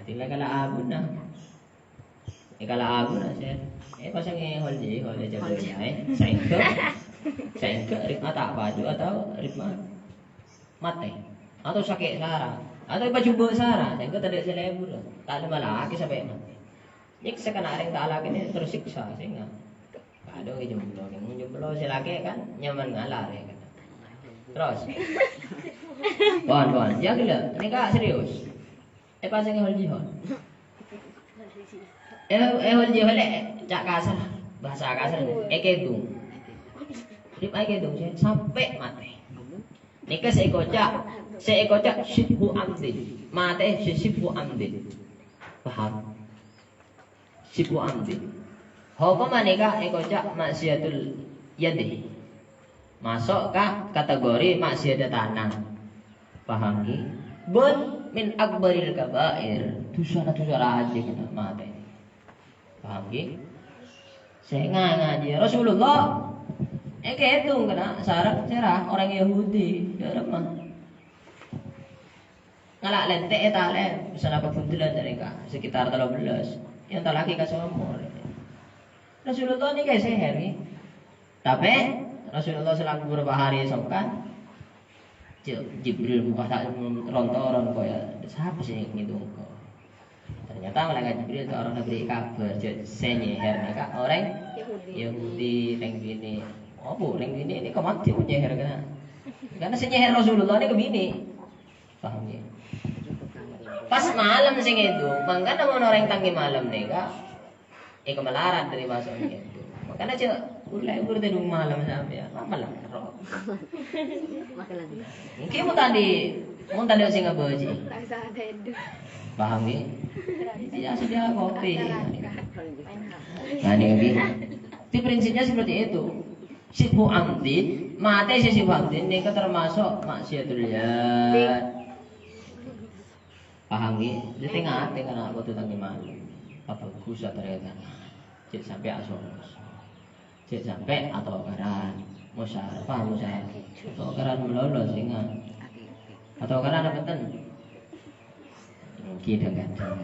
tinggal kalah abu na set pasang holji jago sengke ritma tak baju atau ritma mate atau sakit sarah atau coba sarah sengke tidak selebur tak ada malaki sampai mati ini sekarang tak laki ini tersiksa sehingga ada jomblo si laki kan nyaman ngalar ya kan terus bon ya gila ini kak serius pasang holji holji cak kasar bahasa kasar kedung rip kedung sampai mati nikah seekocak syibhu amdin mati syibhu amdin paham syibhu amdin hukum nikah ekocak maksiatul yadi masuk ke kategori maksiat tanah paham ki bun min akbaril kabair dosa aja kita mati paham ki saya ngaji Rasulullah kehitung kena syarat cerah orang Yahudi ya mah ngalak lentek eta le bisa apa buntulan mereka sekitar 13 yang tak laki kasih umur Rasulullah ini kayak seher nih tapi Rasulullah selama beberapa hari songkan Jibril buka tak rontoron kok ya siapa sih ngitung kok ternyata malaikat Jibril itu orang beri kabar saya nyeher nih kak orang Yahudi yang gini yang gini ini kemati pun nyeher karena saya nyeher Rasulullah ini kebini paham ya pas malam sing itu makanya mau orang tanggi malam nih kak kemalaran dari masuknya itu makanya cek ulai burde dulu malam sampai ya malam roh mungkin mau tadi sing ngabaji paham ya tidak sedia kopi nah ini prinsipnya seperti itu syibhu amdin mate syibhu amdin ini termasuk maksiatul yad paham ya di tengah waktu tanggi malam apa kusa ternyata cek sampai asomos cek sampai atau karan musyarafah atau karan melolos sehingga atau karan apa ten kita gantung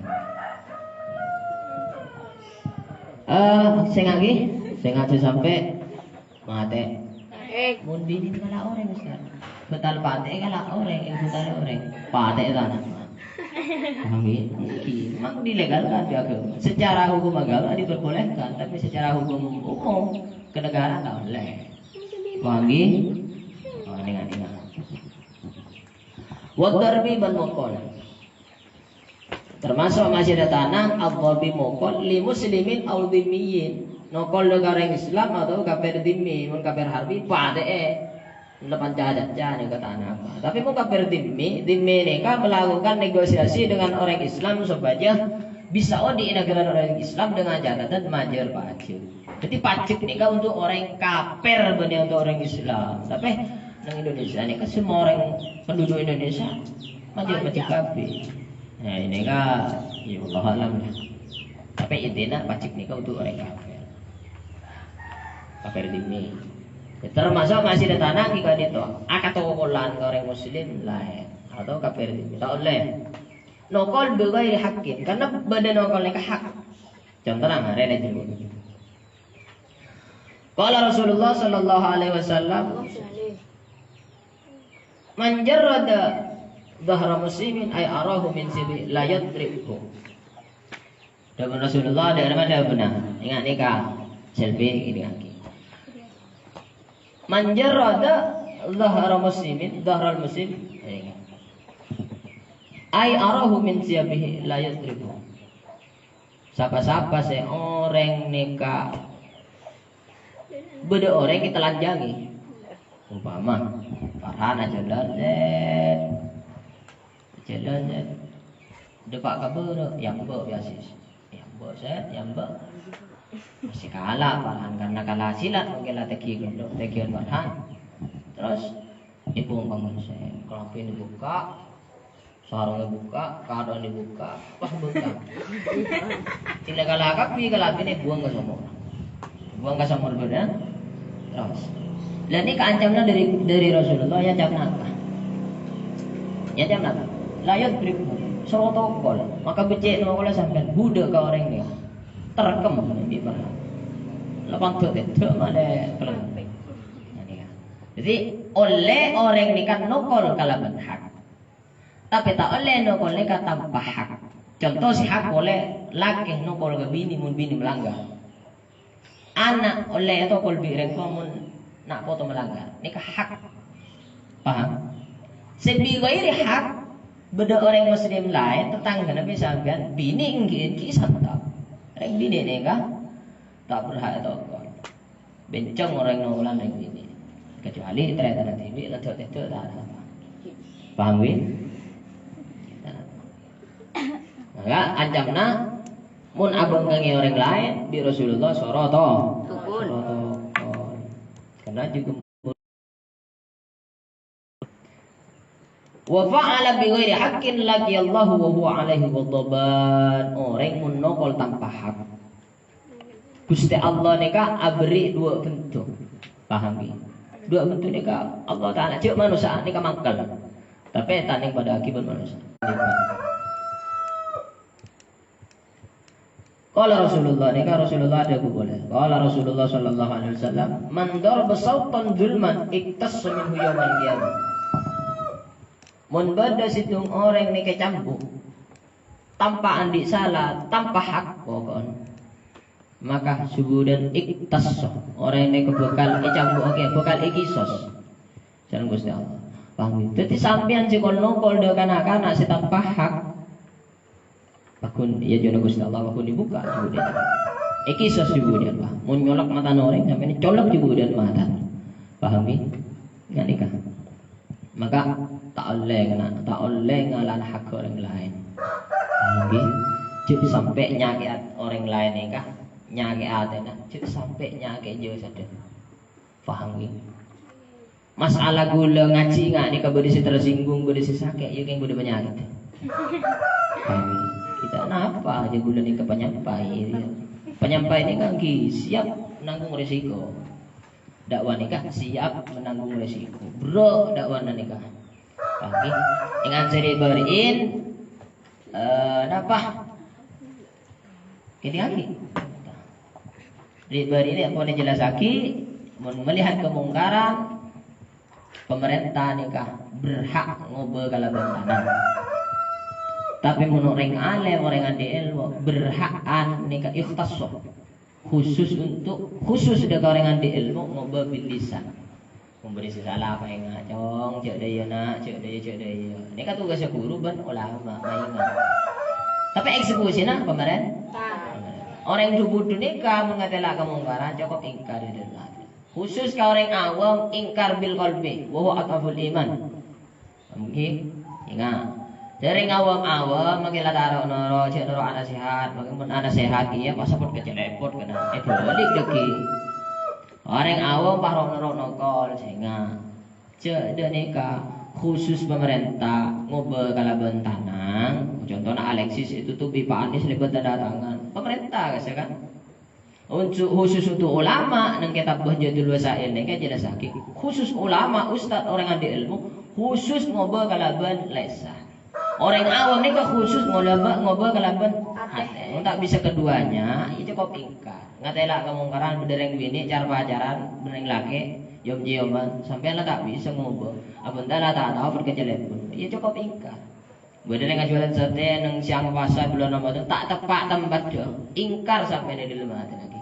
sing aja sampai mate mundi ini kala orang besar betal pate kala orang betal orang pate tanah kami memang dilegalkan di agama. Secara hukum agama diperbolehkan, tapi secara hukum umum kenegaraan tak boleh. Wangi, ingat. Wadarbi ban mokol. Termasuk masih ada tanah al-dhabi mokol li muslimin au dhimmiyin. Nokol dengan orang Islam atau kafir dhimmi, mun kafir harbi pada lepas jahat ni kata anak. Tapi mun kafir dhimmi mereka melakukan negosiasi dengan orang Islam supaya bisa di negara orang Islam dengan catatan majer pajak. Jadi pajak ni kan untuk orang kafir benar untuk orang Islam. Tapi di Indonesia ni kan semua orang penduduk Indonesia majer pajak kafir. Nah ini kan, ya Allah alam. Tapi intinya pajak ni kan untuk orang kafir. Kafir dhimmi. Termasuk masih ada tanah jika itu akad tokolan ke orang Muslim lain atau kafir dhimmi. Tak boleh. Nokol bagairi hakim karena badan nokol ni hak. Contohnya rene itu. Qala Rasulullah sallallahu alaihi wasallam man jarrada dhahra muslimin ay arahu min sibi la yadribhu. Dan Rasulullah ada mana benar. Ingat nikah selfie ini lagi. Man jarrada dhahra muslimin dhahra muslim ay arahu min siyabihi la yadribu. Siapa-siapa seorang nikah beda orang kita lanjangi. Umpama Farhana jalan depak kabar yang biasa. Yang set yang masih kalah Farhan karena kalah silat mungkin lah tekian Farhan. Terus ibu bangun saya kelampin dibuka, sarungnya buka, keadaan dibuka, pas buka. Tidak kalah kapi ini buang ke sumur benar. Terus, dan ini keancaman dari Rasulullah ya jam apa? Ya jam apa? Layat beribu, serotokol, maka becek nama kalau sampai budak ke orang ini terkem di mana? Lepas itu mana kelemping. Jadi oleh orang ini kan nokol kalau berhak. Tapi tak oleh nokol nikah tanpa hak. Contoh si hak oleh laki nokol ke bini mun bini melanggar. Anak oleh atau kol bireng mun nak foto melanggar. Nikah hak. Paham? Sebagai hak beda orang Muslim lain tetangga Nabi sampean bini ingin kisah tak. Orang bini nikah tak berhak atau kol. Bencong orang nokolan yang bini. Kecuali ternyata TV atau itu tak ada. Paham win? Maka ancamna mun abang kangi orang lain di Rasulullah soroto. Karena juga wa fa'ala bi ghairi haqqin laki Allah wa huwa alaihi ghadaban. Orang mun nokol tanpa hak. Gusti Allah nika abri dua bentuk. Paham ya? Dua bentuk nika Allah Taala cek manusia nika mangkal. Tapi tanding pada akibat manusia. Qala Rasulullah nika Rasulullah ada boleh. Qala Rasulullah sallallahu alaihi wasallam, "Man daraba sautan zulman iktassa minhu yaumal qiyamah." Mun bada situng orang nika campur tanpa andi salah, tanpa hak pokon. Maka subudan iktassa orang nika bekal campur bekal ikisos. Jangan Gusti Allah. Paham? Dadi sampean sikol nongkol de kanak-kanak si tanpa hak. Bakun ya jono Gusti Allah bakun dibuka juga. Iki sesungguhnya lah. Mun nyolok mata orang sampai colok juga dan mata. Pahami? Enggak nikah. Maka tak oleh ngalah hak orang lain. Pahami? Cuk sampai nyakit orang lain nikah, nyakit atena, cuk sampai nyakit je saja. Pahami? Masalah gula ngaji enggak nikah bodi tersinggung, bodi sakit, ya yang bodi penyakit. Pahami? Kita napa aja gula ni ke penyampai dia. Penyampai ni kan siap menanggung risiko. Dakwah nikah siap menanggung risiko. Bro dakwah nikah. Oke. Dengan seri berin napa? Ini lagi. Di berin ini apa jelas lagi melihat kemungkaran pemerintah nikah berhak ngobrol kalau tanah. Tapi menurut orang alim, orang adi ilmu berhakan nikah ikhtasso khusus dekat orang adi ilmu ngobrol bilisan memberi salah apa yang ngacong cek daya nak cek daya ini kan tugasnya guru ban ulama mainan. Tapi eksekusi nah pemerintah. Orang yang bodoh nikah mengatakan kemungkaran cukup ingkar di dalam. Khusus ke orang awam ingkar bil qalbi, wa huwa aqaful iman. Mungkin ingat. Dari awam-awam mengira taruh noro, cek noro anak sehat, mungkin anak sehat iya pas sepot kecerepot kena. Balik deki. Orang awam parok noro nokol sehingga cek de nikah khusus pemerintah ngobrol kalaban tanang. Contohnya Alexis itu tuh Pipa Anies libat tanda tangan pemerintah kan. Untuk khusus untuk ulama nang kitab Bahjadul Wasail ini kan jelas sakit. Khusus ulama ustad orang yang ada ilmu khusus ngobrol kalaban lesa. Orang awam ini khusus ngobrol kalaban hati. Tak bisa keduanya itu kok ingkar. Ngatela kemungkaran bedereng bini cara pacaran bedereng laki jom-joman sampai lah tak bisa ngobrol. Abang dah tak tahu perkecilin pun. Ia cukup ingkar. Bedereng jualan sate nang siang puasa bulan Ramadan tak tepat tempat dia. Ingkar sampai di dalam hati lagi.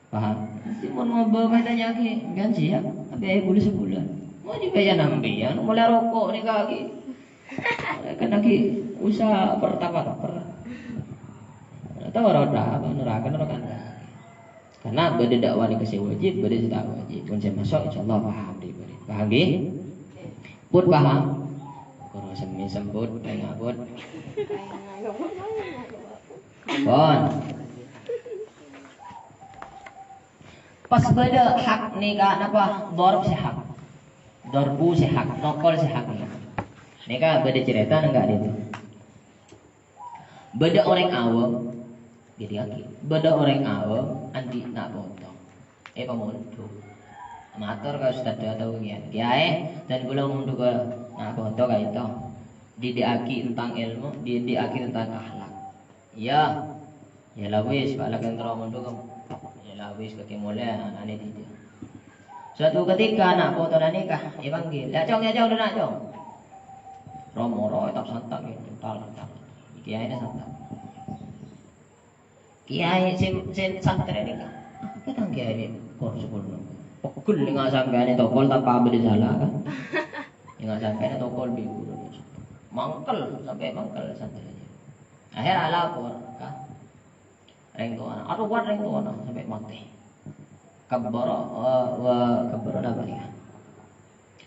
Paham? Si mau ngobrol katanya lagi kan siap. Tapi ayah boleh sebulan. Mau dibayar nampian, mulai rokok ni kaki. Kan lagi usaha pertama. Tahu roda apa neraka. Karena beda dakwah ni kasih wajib, beda tak wajib. Pun saya masuk insyaallah paham di beri. Paham ge? Pun paham. Kalau semi semput kayak ngabut. Pon. Pas beda hak nikah apa? Dorb si hak. Dorbu si hak, nokol si hak. Nikah beda cerita enggak dia tu. Beda orang awam jadi lagi. Beda orang awam andi nak potong. Pemundu. Amator kau ustaz atau kiai dan belum mundu ke nak potong kayak itu. Didiaki tentang ilmu, didiaki tentang akhlak. Ya. Ya lawis bala kan terus mundu ke. Ya lawis ke mulai anak ini dia. Suatu ketika nak potong dan nikah, panggil. Ya cong udah nak cong. Romo tak santak gitu, tal. Kiai dah santak. Kiai sen santri ni kan. Kita kiai ni kor sepuluh. Pokul dengan sampai ni tokol tak apa beli salah kan. Dengan sampai ni tokol biru. Mangkel sampai mangkel santri. Akhir lapor kan. Reng tuan, atau buat reng tuan sampai mati. Kabbara wa kabbara apa ya?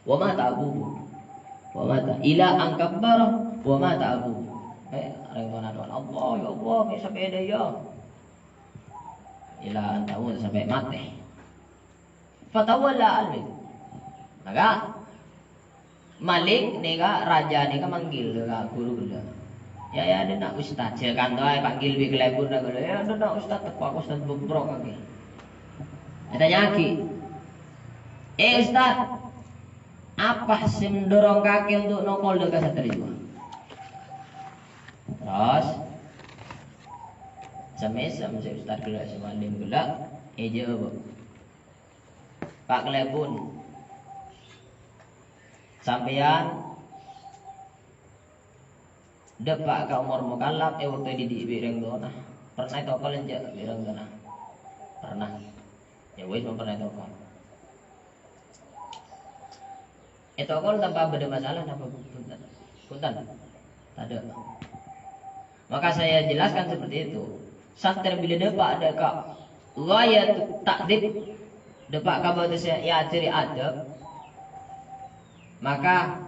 Wa ma ta'budu. Wa ma ta ila an kabbara wa ma ta'budu. Reng tuan Allah ya Allah sampai ada ya. Ila an ta'budu sampai mati. Fatawalla alwi. Maka Malik ni ka raja ni ka manggil ka guru gula. Ya ada nak ustaz je kan doai panggil bi kelebur dah gula. Ya ada nak ustaz tepak ustaz bebrok kaki. Tanya lagi. Ustaz, apa sih mendorong kaki untuk nongol dekat satriwa? Terus Semesam saya Ustaz gelak semalim gelak jawab Pak Kelebun sampean depak ka umur mukallaf waktu didik bireng dona pernah itu kalian jak bireng dona pernah ya wis pernah itu kal itu kal tanpa ada masalah apa punten tak ada maka saya jelaskan seperti itu santri bila depak ada ka ghayat takdib depak ka batas ya ciri adab maka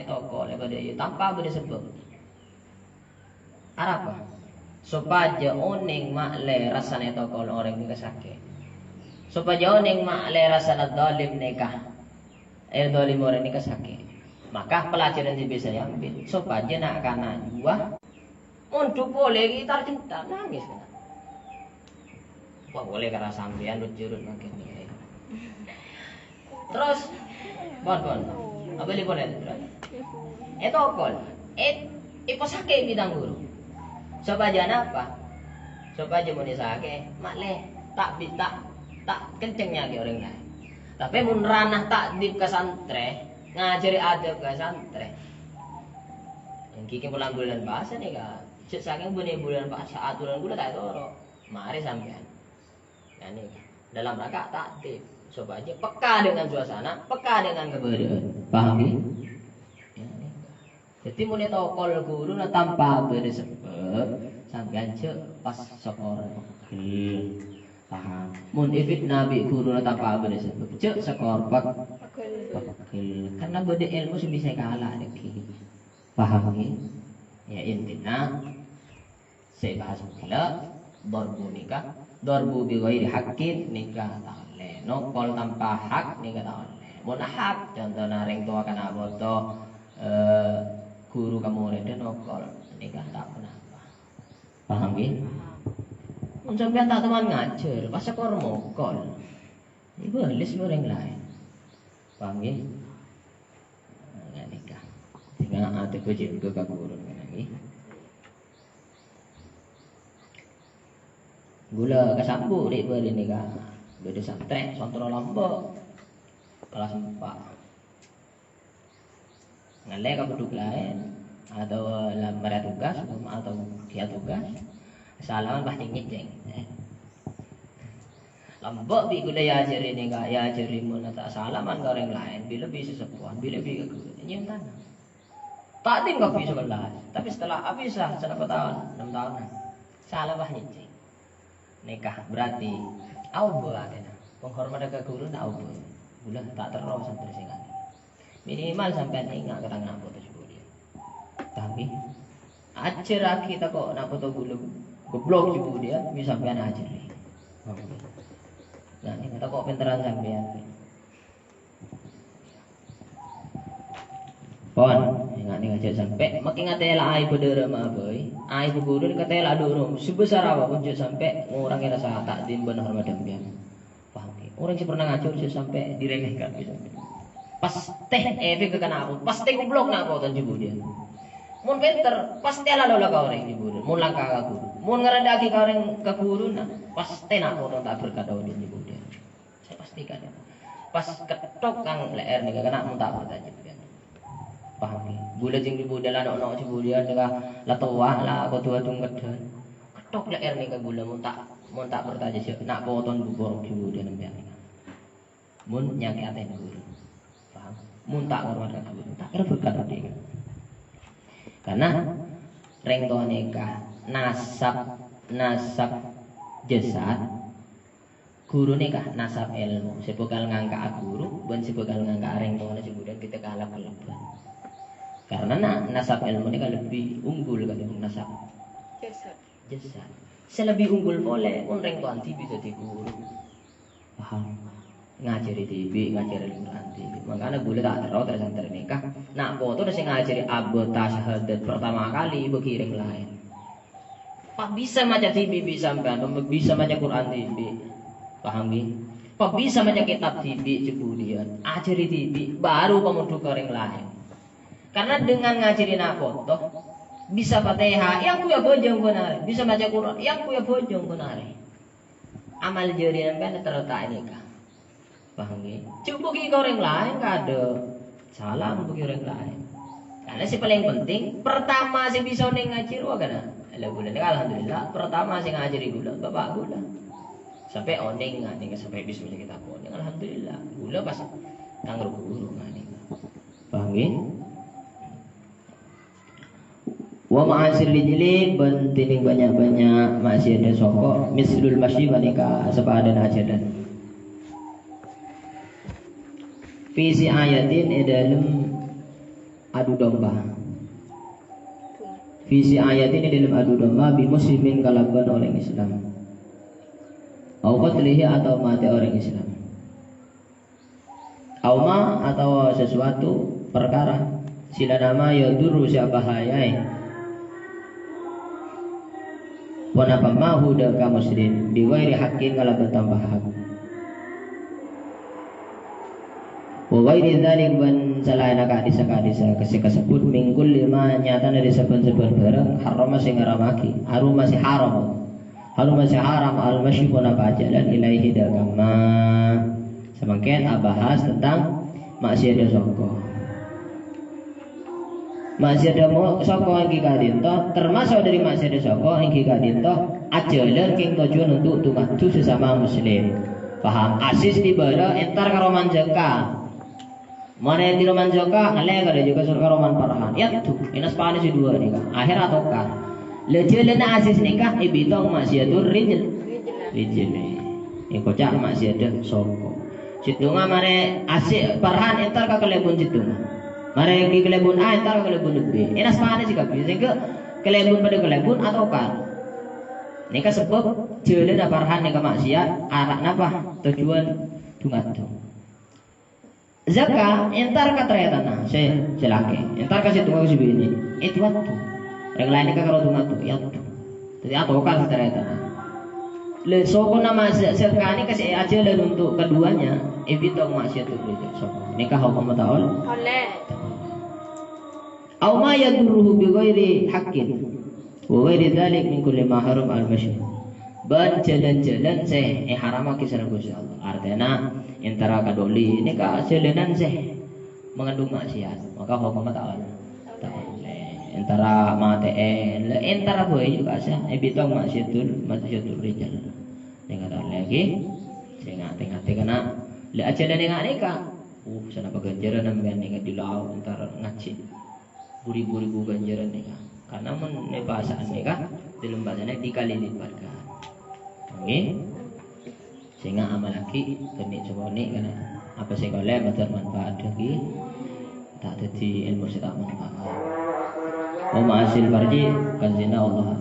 toko lepas dia tanpa beri sebab apa supaya oning makle rasanya toko orang yang sakit supaya oning makle rasanya dalim nikah dalim orang nikah sakit maka pelajaran yang bisa diambil supaya nak kana jua untuk boleh kita cinta nangis kan wah boleh karena sampean berjurut makin ni terus bon apa li boleh itu kol ipo sakit bidang guru supaya apa supaya mau sakit makle tak kencengnya ke orang lain tapi mun ranah takdib ke santre ngajari adab ke santre yang kiki bulan bahasa nih kak cek saking bulan bahasa aturan gula tak toro mari sampean nah nih dalam rangka takdib supaya peka dengan suasana peka dengan keberadaan paham ya? Jadi mulai tokol guru na tanpa bersebut sampean cek pas sekor pegel. Paham? Mun ifit nabi guru na tanpa bersebut cek sekor pegel. Karena beda ilmu sih bisa kalah lagi. Paham ya? Ya intinya saya bahas gila darbu nikah, darbu bi ghairi haqqin nikah tak oleh. Nokol tanpa hak nikah tak oleh. Mun hak contohna ring tua kana boto guru kamu muridnya nokol nikah tak kenapa. Paham ya? Mun sampean tak teman ngajar, pas sekor mokol. Ibu alis orang lain. Paham ya? Nggak nikah. Sehingga ada kejadian ke guru lagi. Gula kesambu di beli nikah. Beda santai, sontro lombok. Kelas 4. Ngalih ke beduk lain atau lamar tugas atau dia tugas salaman pasti ngiceng lambok di gula ya ajari ni ka ya ajari mun tak salaman ke orang lain bila bisa sepuan bila bisa nyim tanah tak tim kau bisa sekolah tapi setelah habis lah berapa tahun 6 tahun salah bah ngiceng nikah berarti aubu ada penghormatan ke guru tak aubu gula tak terus sampai singan minimal sampai ingat ke tangan apa tu dia. Tapi ajar kita kok nak foto gula goblok ibu dia bisa sampai ajar. Nah, ini kata kok pinteran sampean. Pon, ingat ni ngajak sampai makin ngatela ai pedera mah boy. Ai guru ni katela dorong sebesar apa pun sampai ngurangi rasa takdim benar madambian. Paham ke? Orang yang pernah ngajar sampai diremehkan gitu. Pas teh efek ke kana aku pas teh goblok nak kau tanju dia mun pinter pas teh lalu lah kau orang ibu mun langkah ka guru mun ngarandaki ka orang ka guru nah pas teh nak kau tak berkata dia ibu dia saya pastikan ya pas ketok kang leer nih kana mun tak bertanya kan paham ni gula jing ibu dia lah nok ibu dia dengan latuah lah kau tua tung kedan ketok leer nih ka gula mun tak bertanya sih nak kau ton bubur ibu dia nembe mun nyaki ate guru muntak ngormat guru tak kira berkata dia karena reng tua nikah nasab jasad guru nikah nasab ilmu sebekal ngangka guru dan sebekal ngangka reng tua kemudian kita kalah kelebihan karena nasab ilmu ini lebih unggul kali nasab jasad selebih unggul boleh reng tua anti bisa di guru paham ngajari TV, ngajari Quran TV. Makanya gue tak tahu terus nikah. Nak foto udah ngajari abad tasyahadat pertama kali ibu kirim lain. Pak bisa macam TV bisa sampai, bisa macam Quran TV, paham gini? Pak bisa macam kitab TV kemudian ajari TV baru kamu tukar yang lain. Karena dengan ngajari nak foto bisa Fatihah, yang ku ya bojong benar, bisa baca Quran, yang ku ya bojong benar. Amal jari sampai terletak nikah. Paham ya? Coba bagi orang lain kada salam bagi orang lain. Karena si paling penting pertama si bisa ngajar wa kana. Alhamdulillah pertama si ngajari gula bapak gula. Sampai oneng ngani sampai bisa kita oneng alhamdulillah. Gula pas kang guru ngani. Paham ya? Wa ma'asir lijli penting banyak-banyak masih ada sokok mislul masyi manika sepadan ajadan. Visi ayatin dalam adu domba. Visi ayatin dalam adu domba bi muslimin kalaban orang Islam. Au qatlihi atau mati orang Islam. Auma atau sesuatu perkara sila nama yaduru syabahayai. Wana pamahu ka muslim bi ghairi haqqin kalaban tambah hak. Wa ghairi dzalik wan salana kadisa kasebut mingkul lima nyata dari saben-saben barang haram sing ngaramaki harum masih haram al masyibuna bajalan ilaihi dagama semakin abahas tentang maksiat soko ingki kadinto termasuk dari maksiat soko ingki kadinto ajalan king tujuan untuk tumatu sesama muslim paham asis di bala entar karo manjaka Mana di roman joka ngalega ada juga surga roman parahan. Ya tuh, inas panis dua nih kak. Akhir atau kah? Lejelan asis nikah ibitong maksiatur rijil. Rijil nih. Yang kocak maksiatur soko. Situnga mare asik parahan entar ka kelebun situnga. Mare ki kelebun A entar ka kelebun B. Inas panis kak. Sehingga kelebun pada kelebun atau kah? Nikah sebab jalan parahan nikah maksiat arak napa tujuan tungat. Zakah entar ka trayatana saya celake entar kasih tunggu si bini itu waktu yang lainnya ka karo tunggu tu ya tu jadi atau kan trayatana le soko nama sekali kasih aja le untuk keduanya evito maksiat tu soko nikah hukum taul Oleh. au ma yadurruhu bi ghairi haqqin wa ghairi dzalik min kulli ma haram al masyhur ban jalan-jalan saya haram kisah Gusti Allah artinya antara kadoli ini jalanan sih mengandung maksiat maka hukum ta'ala antara mateen antara boy juga sih bitong maksiatul rijal dengan lagi saya ngate kena le aja dan nikah sana ganjaran namanya nikah di laut antara ngaji buri-buri ganjaran nikah karena men bahasaan nikah di lembaganya dikali lipatkan oke sehingga amal lagi kenik coba nih karena apa sih kalau bermanfaat lagi tak jadi ilmu sih tak manfaat. Wa ma'asil farji kan zina Allah.